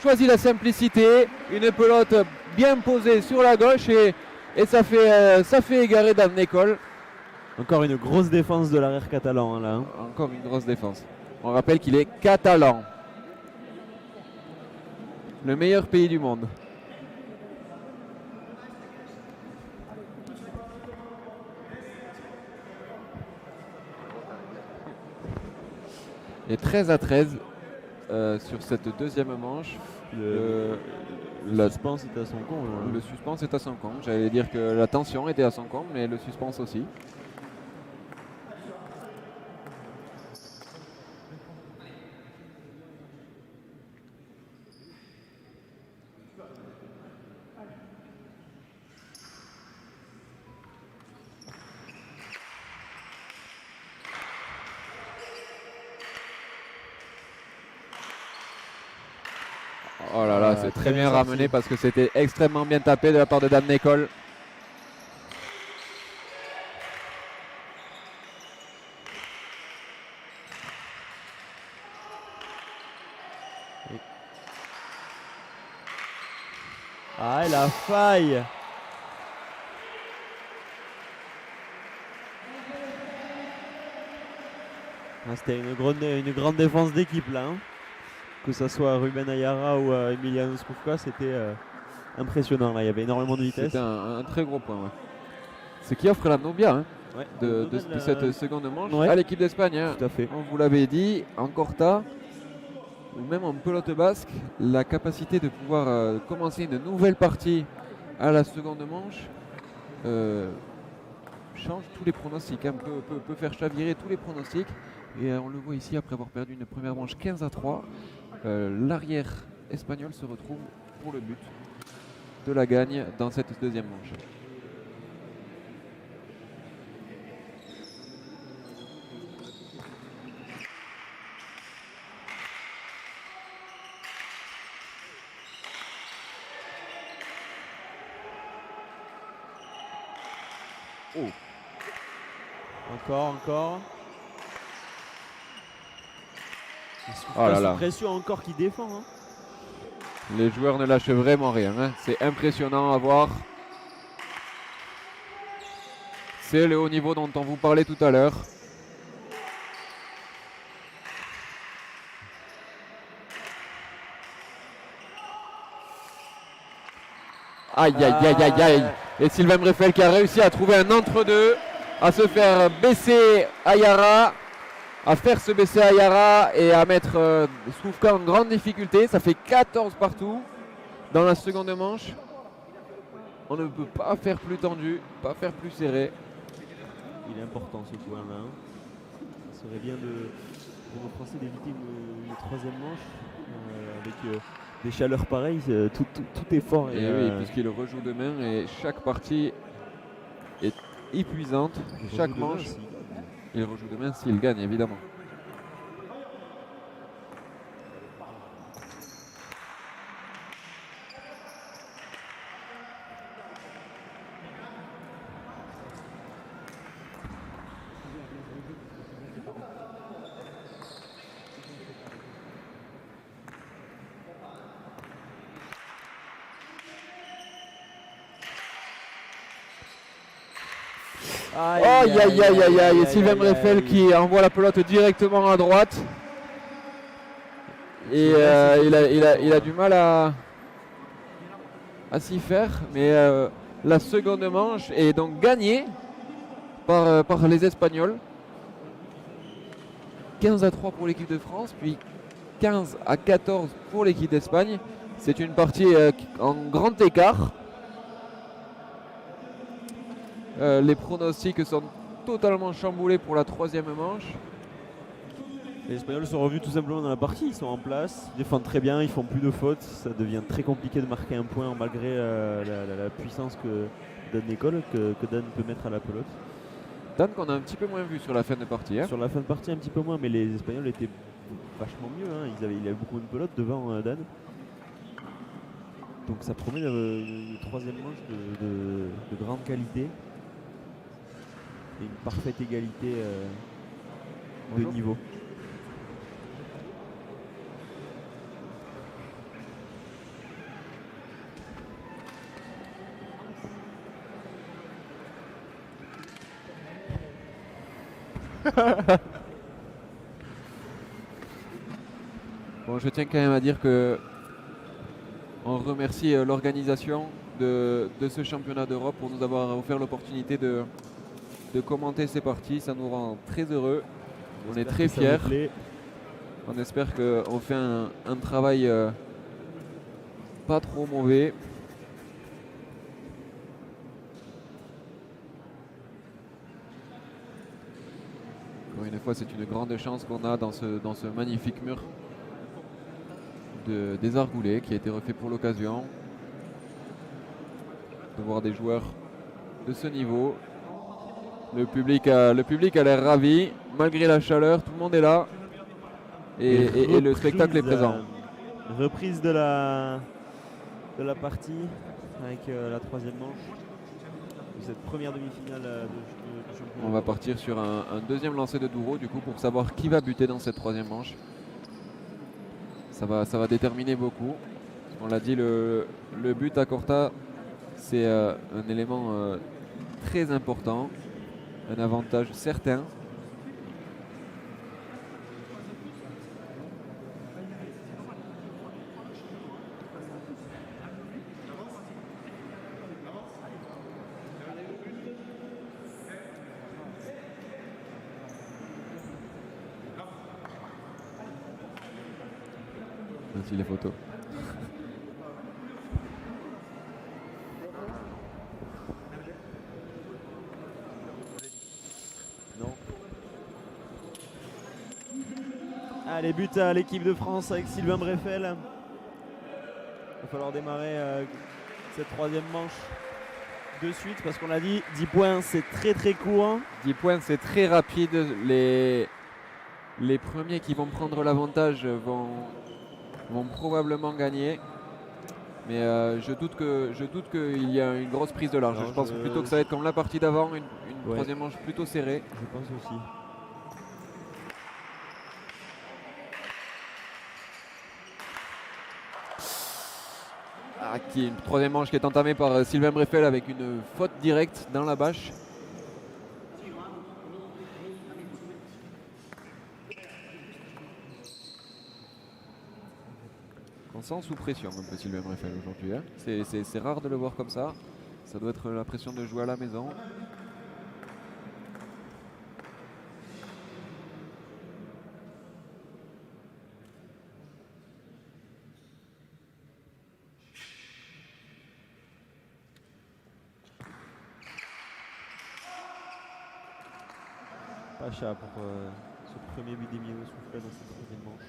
choisi la simplicité. Une pelote bien posée sur la gauche et ça fait égarer Dan Ecole. Encore une grosse défense de l'arrière catalan là. Encore une grosse défense. On rappelle qu'il est catalan. Le meilleur pays du monde. Et 13-13 sur cette deuxième manche. Le suspense est à son comble. Hein. Le suspense est à son comble. J'allais dire que la tension était à son comble, mais le suspense aussi. Oh là là, c'est très bien ramené parce que c'était extrêmement bien tapé de la part de Dan Ecole. Et la faille. C'était une grande défense d'équipe là. Hein. Que ce soit Ruben Ayara ou Emiliano Skufka, c'était impressionnant. Là. Il y avait énormément de vitesse. C'était un très gros point. Ouais. Ce qui offre la Nobia de cette seconde manche à l'équipe d'Espagne. Hein. Tout à fait. On vous l'avait dit, en Corta, ou même en pelote basque, la capacité de pouvoir commencer une nouvelle partie à la seconde manche change tous les pronostics, hein, peut faire chavirer tous les pronostics. Et on le voit ici, après avoir perdu une première manche 15-3, l'arrière espagnol se retrouve pour le but de la gagne dans cette deuxième manche. Encore. Oh là là. Pression encore qui défend. Hein. Les joueurs ne lâchent vraiment rien. Hein. C'est impressionnant à voir. C'est le haut niveau dont on vous parlait tout à l'heure. Aïe, aïe, aïe, aïe, aïe. Et Sylvain Breffel qui a réussi à trouver un entre-deux, à se faire baisser Ayara, à faire se baisser Ayara et à mettre Soufka en grande difficulté. Ça fait 14 partout dans la seconde manche. On ne peut pas faire plus tendu, pas faire plus serré. Il est important ce point-là. Il serait bien pour nos Français d'éviter une troisième manche avec des chaleurs pareilles. Tout est fort. Et oui, puisqu'il rejoue demain et chaque partie est épuisante. Chaque manche, il rejoue demain s'il gagne évidemment. Aïe aïe aïe aïe aïe, et Sylvain Breffel qui envoie la pelote directement à droite. Et il a du mal à s'y faire, mais la seconde manche est donc gagnée par les Espagnols. 15-3 pour l'équipe de France, puis 15-14 pour l'équipe d'Espagne. C'est une partie en grand écart. Les pronostics sont totalement chamboulés pour la troisième manche. Les Espagnols sont revenus tout simplement dans la partie, ils sont en place, ils défendent très bien, ils font plus de fautes. Ça devient très compliqué de marquer un point malgré la puissance que donne l'école, que Dan peut mettre à la pelote. Dan qu'on a un petit peu moins vu sur la fin de partie. Hein. Sur la fin de partie un petit peu moins, mais les Espagnols étaient vachement mieux. Hein. Il avait beaucoup de pelotes devant Dan. Donc ça promet une troisième manche de grande qualité. Et une parfaite égalité de niveau. Bon, je tiens quand même à dire que on remercie l'organisation de ce championnat d'Europe pour nous avoir offert l'opportunité de commenter ces parties. Ça nous rend très heureux. On est très fiers. On espère qu'on fait un travail pas trop mauvais. Encore une fois, c'est une grande chance qu'on a dans ce magnifique mur des Argoulets qui a été refait pour l'occasion. De voir des joueurs de ce niveau. Le public a l'air ravi, malgré la chaleur, tout le monde est là et le spectacle est présent. Reprise de la partie avec la troisième manche de cette première demi-finale de championnat. On va partir sur un deuxième lancer de Douro du coup pour savoir qui va buter dans cette troisième manche. Ça va déterminer beaucoup. On l'a dit, le but à Corta, c'est un élément très important. Un avantage certain. Merci les photos. Allez, but à l'équipe de France avec Sylvain Breffel. Il va falloir démarrer cette troisième manche de suite parce qu'on l'a dit, 10 points c'est très très court. 10 points c'est très rapide. Les premiers qui vont prendre l'avantage vont probablement gagner. Mais je doute qu'il y a une grosse prise de large. Je pense plutôt que ça va être comme la partie d'avant, une troisième manche plutôt serrée. Je pense aussi. Une troisième manche qui est entamée par Sylvain Breffel avec une faute directe dans la bâche. sent sous pression un peu Sylvain Breffel aujourd'hui. Hein. C'est rare de le voir comme ça. Ça doit être la pression de jouer à la maison. Pacha pour ce premier but d'Emilio Soufflet dans cette troisième manche.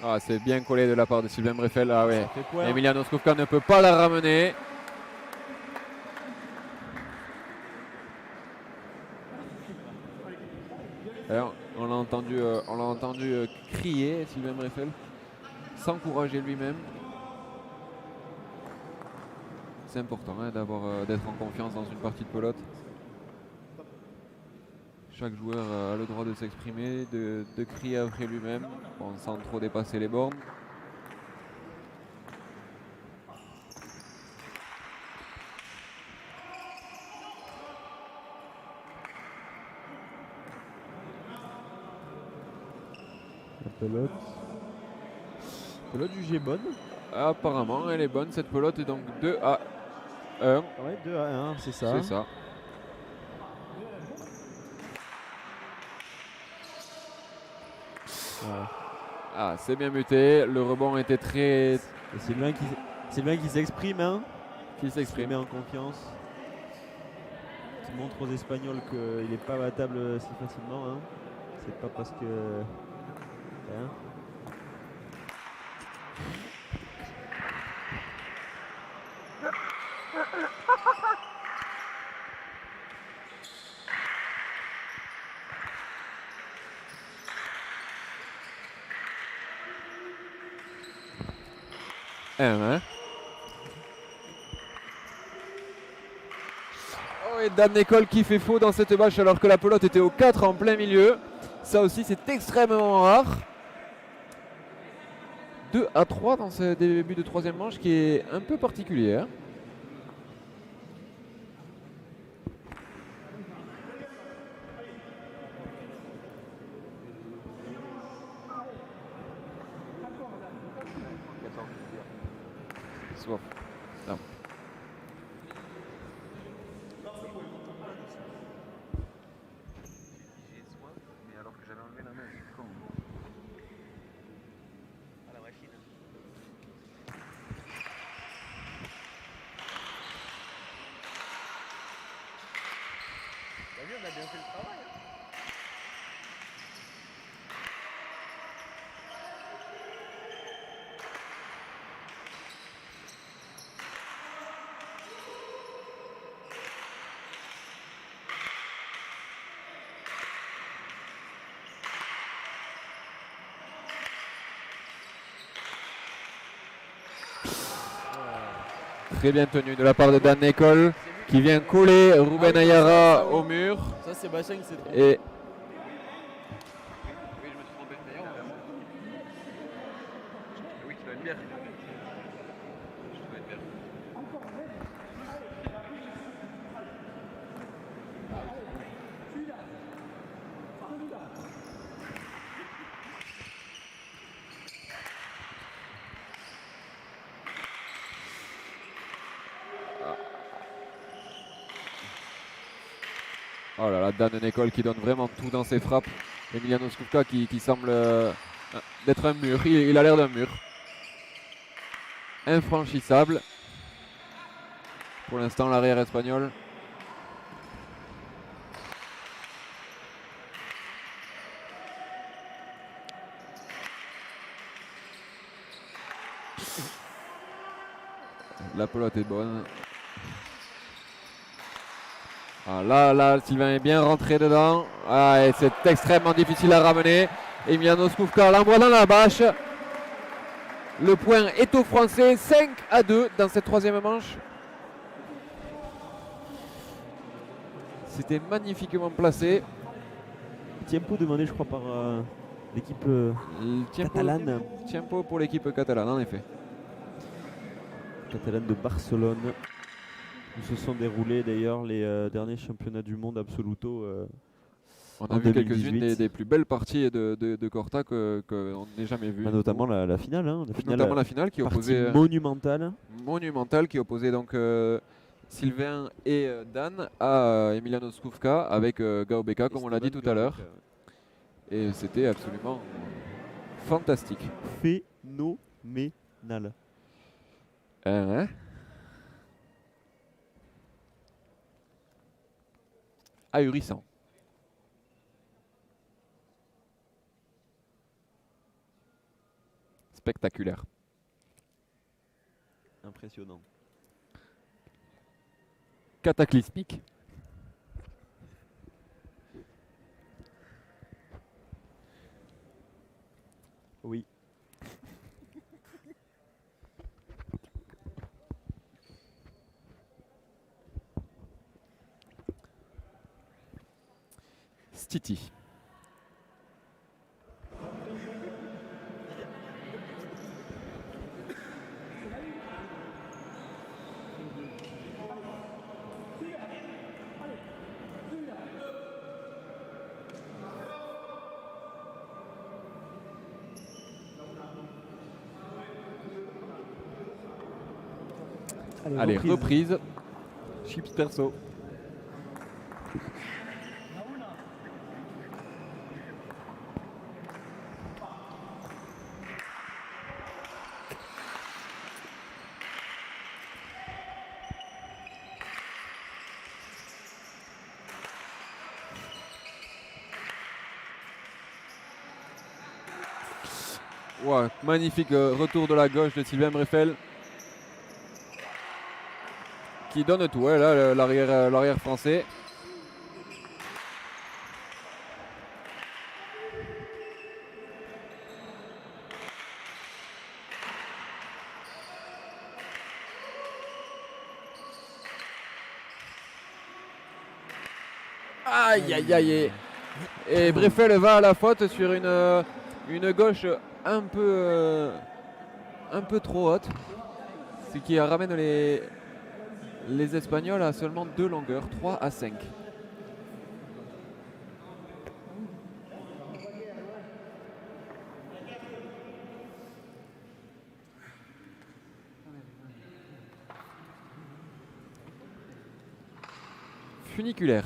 Ah, c'est bien collé de la part de Sylvain Breffel. Ah ouais. Point. Emiliano Skrupka ne peut pas la ramener. Alors, on l'a entendu crier Sylvain Breffel, s'encourager lui-même. C'est important hein, d'être en confiance dans une partie de pelote. Chaque joueur a le droit de s'exprimer, de crier après lui-même, bon, sans trop dépasser les bornes. La pelote. Pelote jugée bonne. Apparemment, elle est bonne cette pelote et donc 2-1. Ouais, 2-1, c'est ça. C'est ça. Ouais. Ah, c'est bien muté. Le rebond était très. Et Sylvain qui s'exprime, hein. Qui Il se s'exprime. met en confiance. Qui montre aux Espagnols qu'il n'est pas battable si facilement. Hein. C'est pas parce que. Hein. Hein. Oh, et Dan Nicole qui fait faux dans cette bâche alors que la pelote était au 4 en plein milieu. Ça aussi, c'est extrêmement rare. 2-3 dans ce début de troisième manche qui est un peu particulier. Hein. Soif. Non. J'ai soin, mais alors que j'avais enlevé la main, c'est con. À la machine. T'as vu, on a bien fait le travail. Hein. Très bien tenu de la part de Dan Nicole qui vient coller Ruben Ayara au mur. Ça, c'est Bastien qui s'est trompé. Et Oui, je me suis trompé de meilleur. Oui, tu dois être bière. Je dois être bière. oh là là, Dan Nicole qui donne vraiment tout dans ses frappes. Emiliano Skrupka qui semble d'être un mur. Il a l'air d'un mur. Infranchissable. Pour l'instant, l'arrière espagnol. La pelote est bonne. Ah, là, Sylvain est bien rentré dedans. Ah, et c'est extrêmement difficile à ramener. Emiliano Skufka l'envoie dans la bâche. Le point est aux Français, 5-2 dans cette troisième manche. C'était magnifiquement placé. Tiempo demandé, je crois, par l'équipe catalane. Tiempo pour l'équipe catalane, en effet. Catalane de Barcelone. Où se sont déroulés d'ailleurs les derniers championnats du monde Absoluto. On a vu quelques-unes des plus belles parties de Corta qu'on n'ait jamais vues. Notamment la finale. Notamment la finale qui opposait. Monumentale qui opposait donc Sylvain et Dan à Emiliano Skufka avec Gao Beka, comme on l'a dit tout à l'heure. Et c'était absolument fantastique. Phénoménal. Hein? Ahurissant. Spectaculaire. Impressionnant. Cataclysmique. Oui. Stiti. Allez, reprise. Chips perso. Wow, magnifique retour de la gauche de Sylvain Breffel. Qui donne tout, ouais, là, l'arrière français. Aïe aïe aïe. Et Breffel va à la faute sur une gauche un peu trop haute. Ce qui ramène les Espagnols à seulement 2 longueurs, 3-5. Funiculaire.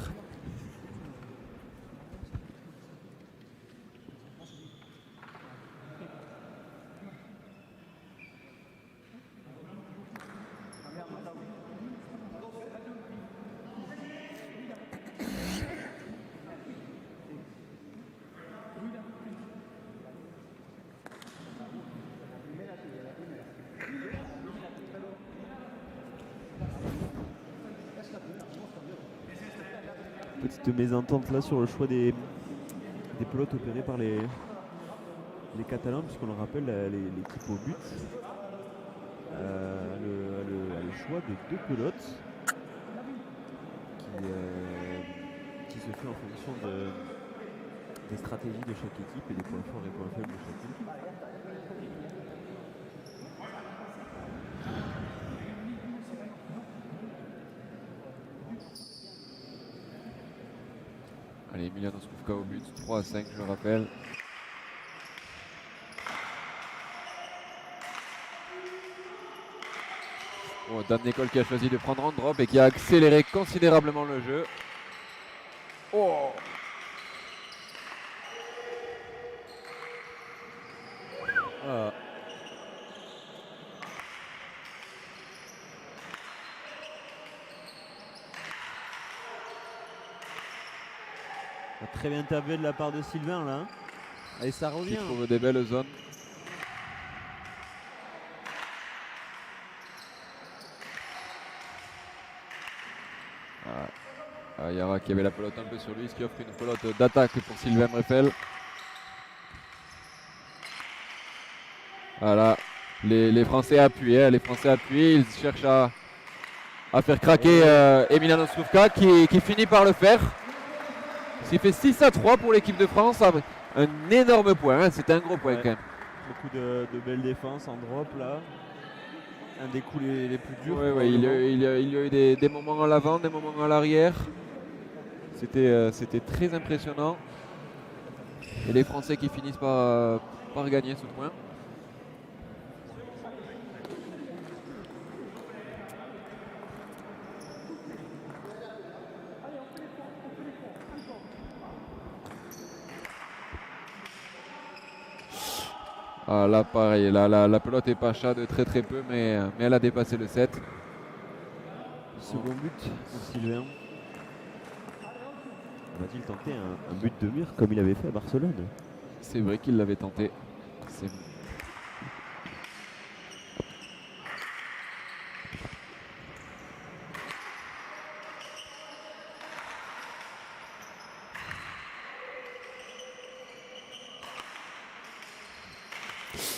Petite mésentente là sur le choix des pelotes opérées par les Catalans, puisqu'on le rappelle, l'équipe au but a le choix de 2 pelotes qui se fait en fonction des stratégies de chaque équipe et des points forts et points faibles de chaque équipe. Allez, Emiliano Skufka au but, 3-5 je le rappelle. Oh, Dan Nicole qui a choisi de prendre en drop et qui a accéléré considérablement le jeu. Oh! Ah. Très bien tablé de la part de Sylvain là. Et ça revient. Il trouve des belles zones. Yara qui avait la pelote un peu sur lui, ce qui offre une pelote d'attaque pour Sylvain Breffel. Voilà, les Français appuient, ils cherchent à faire craquer Emiliano Sruvka qui finit par le faire. Ce qui fait 6-3 pour l'équipe de France, un énorme point, hein, c'était un gros point quand même. Beaucoup de belles défenses en drop là. Un des coups les plus durs. Ouais, il y a eu des moments à l'avant, des moments à l'arrière. C'était très impressionnant. Et les Français qui finissent par gagner ce point. Ah, là pareil, la pelote est pas chat de très peu, mais elle a dépassé le 7. Second but pour Sylvain. Va-t-il tenter un but de mur comme il avait fait à Barcelone? C'est vrai qu'il l'avait tenté.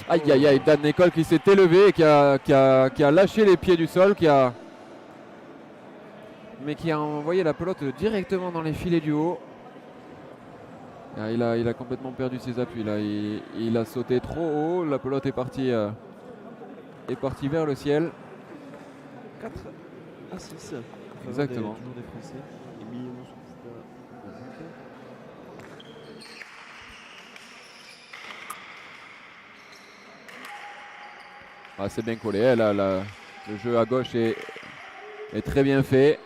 Aïe aïe aïe, Dan Nicole qui s'est élevé et qui a lâché les pieds du sol, mais qui a envoyé la pelote directement dans les filets du haut. Ah, il a complètement perdu ses appuis là. Il a sauté trop haut, la pelote est partie vers le ciel. 4-6. Exactement. Toujours des Français. Emiliano Sruvka au but. Ah, c'est bien collé, là, le jeu à gauche est très bien fait.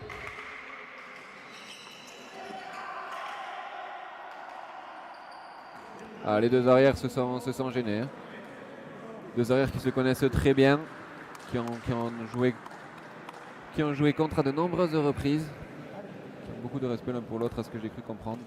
Ah, les deux arrières se sont gênés. Hein. Deux arrières qui se connaissent très bien, qui ont joué contre à de nombreuses reprises, qui ont beaucoup de respect l'un pour l'autre à ce que j'ai cru comprendre.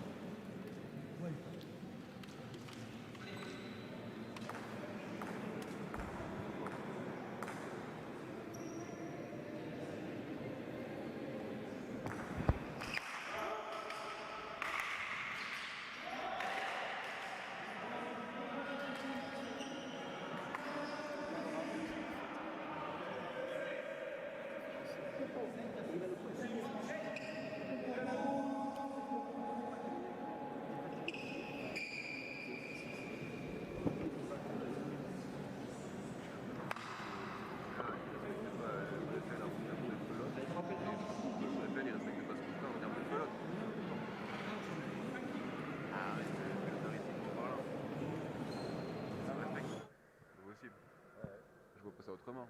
Autrement.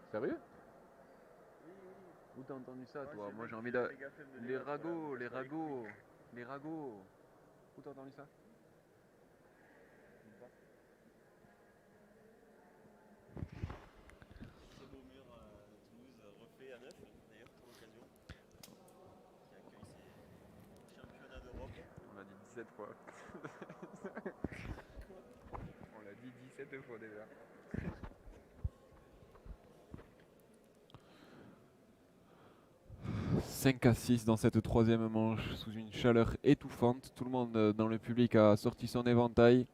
Sérieux? Où t'as entendu ça toi? Moi j'ai envie de... Les ragots. Où t'as entendu ça? Très beau mur Toulouse refait à neuf d'ailleurs pour l'occasion. Qui accueille ces championnats d'Europe. On l'a dit 17 fois. On l'a dit 17 fois déjà. 5-6 dans cette troisième manche sous une chaleur étouffante. Tout le monde dans le public a sorti son éventail.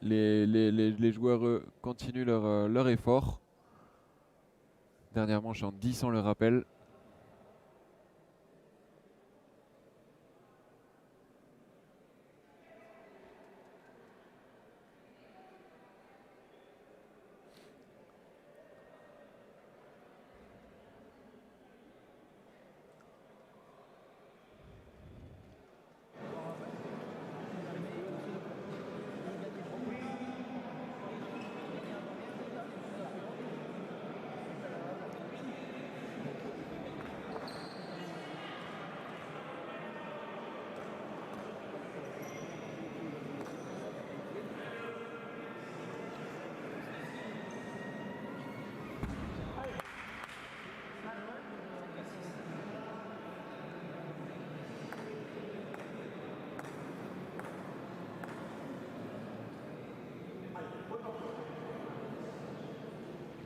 Les joueurs eux, continuent leur effort. Dernière manche en 10, on le rappelle.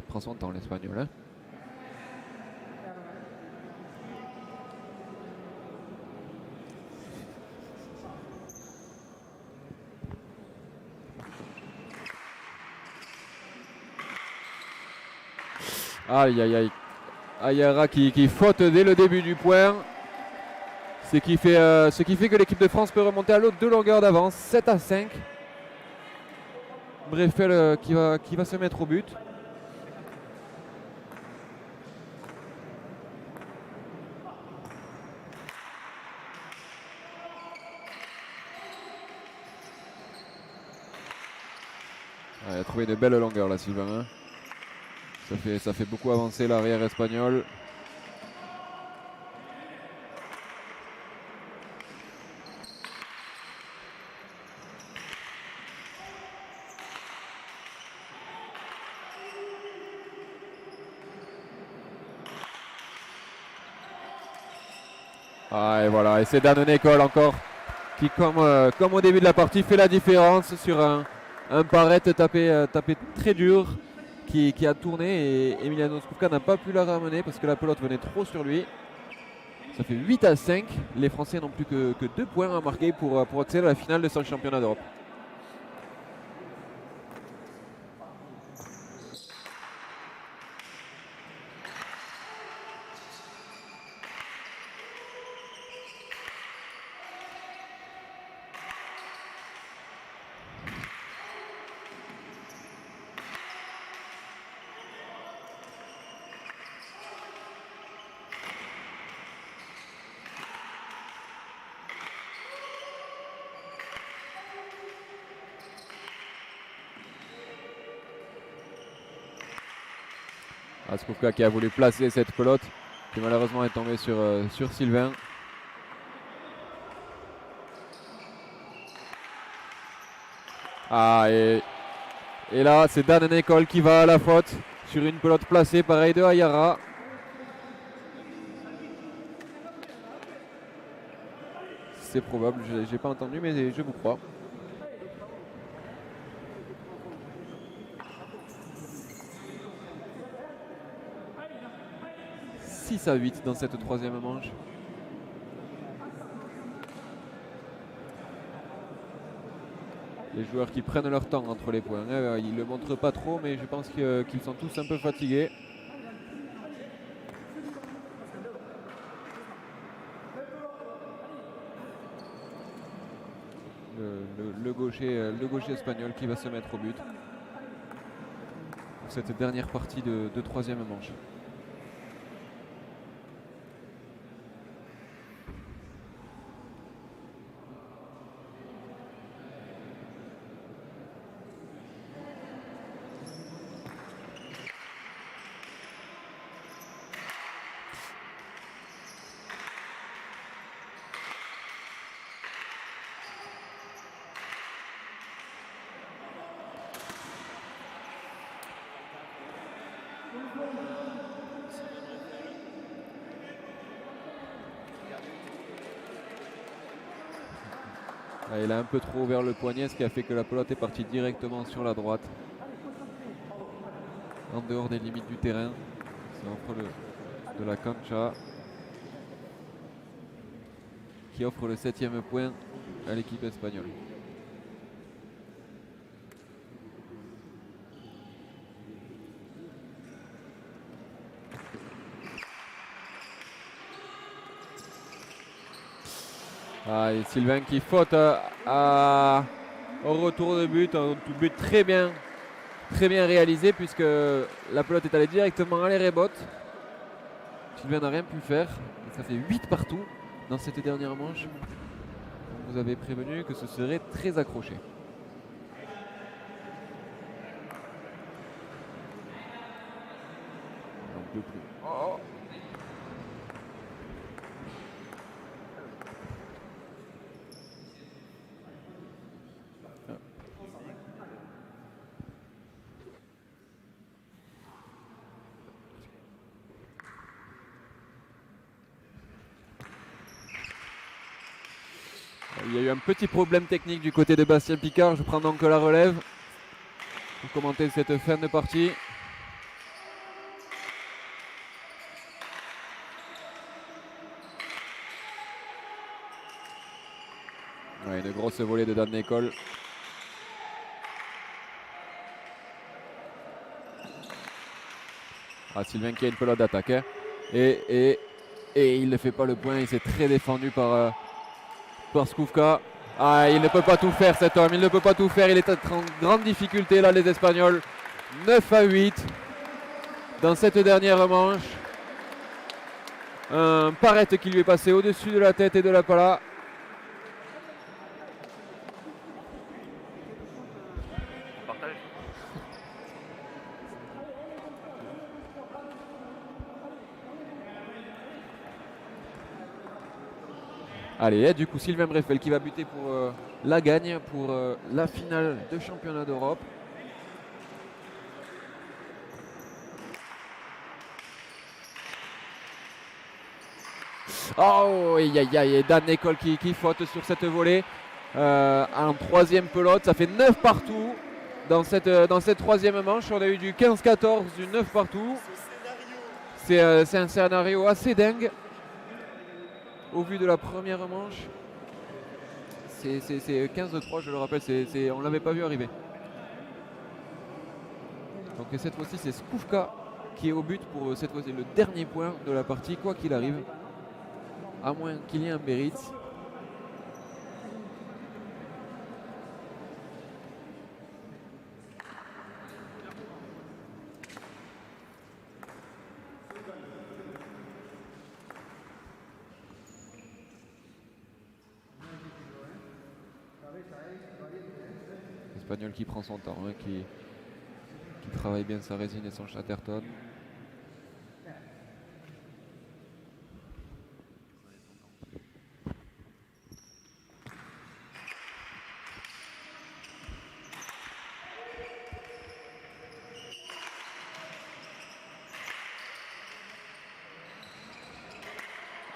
Prends son temps l'espagnol. Hein. Aïe aïe aïe. Ayara qui faute dès le début du point. Ce qui fait que l'équipe de France peut remonter à l'autre 2 longueurs d'avance, 7-5. Breffel qui va se mettre au but. Il a trouvé une belle longueur là, Sylvain. Hein. Ça fait beaucoup avancer l'arrière espagnol. Ah, et voilà, et c'est Dan Nicol encore qui, comme au début de la partie, fait la différence sur un Parrette tapé très dur qui a tourné et Emiliano Skrupka n'a pas pu la ramener parce que la pelote venait trop sur lui. Ça fait 8-5. Les Français n'ont plus que 2 points à marquer pour accéder à la finale de ce championnat d'Europe. Skrupka qui a voulu placer cette pelote qui malheureusement est tombée sur Sylvain. Ah, et là c'est Dan Nicol qui va à la faute sur une pelote placée pareil de Ayara. C'est probable, j'ai pas entendu mais je vous crois. À 8 dans cette 3e manche. Les joueurs qui prennent leur temps entre les points. Ils ne le montrent pas trop, mais je pense qu'ils sont tous un peu fatigués. Le gaucher espagnol qui va se mettre au but pour cette dernière partie de 3e manche. Il a un peu trop ouvert le poignet, ce qui a fait que la pelote est partie directement sur la droite. En dehors des limites du terrain. C'est entre de la cancha qui offre le 7e point à l'équipe espagnole. Ah, et Sylvain qui faute au retour de but, un but très bien réalisé puisque la pelote est allée directement à les rebotes. Sylvain n'a rien pu faire. Ça fait 8 partout dans cette dernière manche. On vous avait prévenu que ce serait très accroché. Donc, 2 plus. Oh. Il y a eu un petit problème technique du côté de Bastien Picard. Je prends donc la relève pour commenter cette fin de partie. Ouais, une grosse volée de Dan Nicol. Ah, Sylvain qui a une pelote d'attaque. Hein. Et il ne fait pas le point. Il s'est très défendu par Skufka. Ah, il ne peut pas tout faire cet homme. Il ne peut pas tout faire. Il est en grande difficulté là, les Espagnols. 9-8 dans cette dernière manche. Un Parrette qui lui est passé au-dessus de la tête et de la pala. Partage. Allez, du coup Sylvain Breffel qui va buter pour la gagne, pour la finale de championnat d'Europe. Oh, et Dan Nicole qui faute sur cette volée. En troisième pelote, ça fait 9 partout dans cette troisième manche. On a eu du 15-14, du 9 partout. C'est un scénario assez dingue au vu de la première manche. C'est 15-3, je le rappelle, on ne l'avait pas vu arriver. Donc cette fois-ci, c'est Skufka qui est au but pour cette fois-ci le dernier point de la partie, quoi qu'il arrive. À moins qu'il y ait un Beritz. L'Espagnol qui prend son temps, hein, qui travaille bien sa résine et son Chatterton.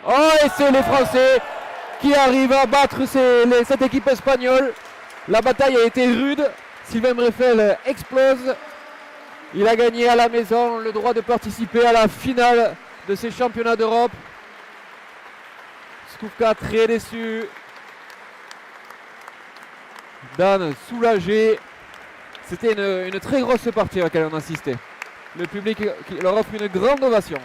Oh, et c'est les Français qui arrivent à battre cette équipe espagnole. La bataille a été rude. Sylvain Breffel explose. Il a gagné à la maison le droit de participer à la finale de ces championnats d'Europe. Skufka très déçu. Dan soulagé. C'était une très grosse partie à laquelle on assistait. Le public leur offre une grande ovation.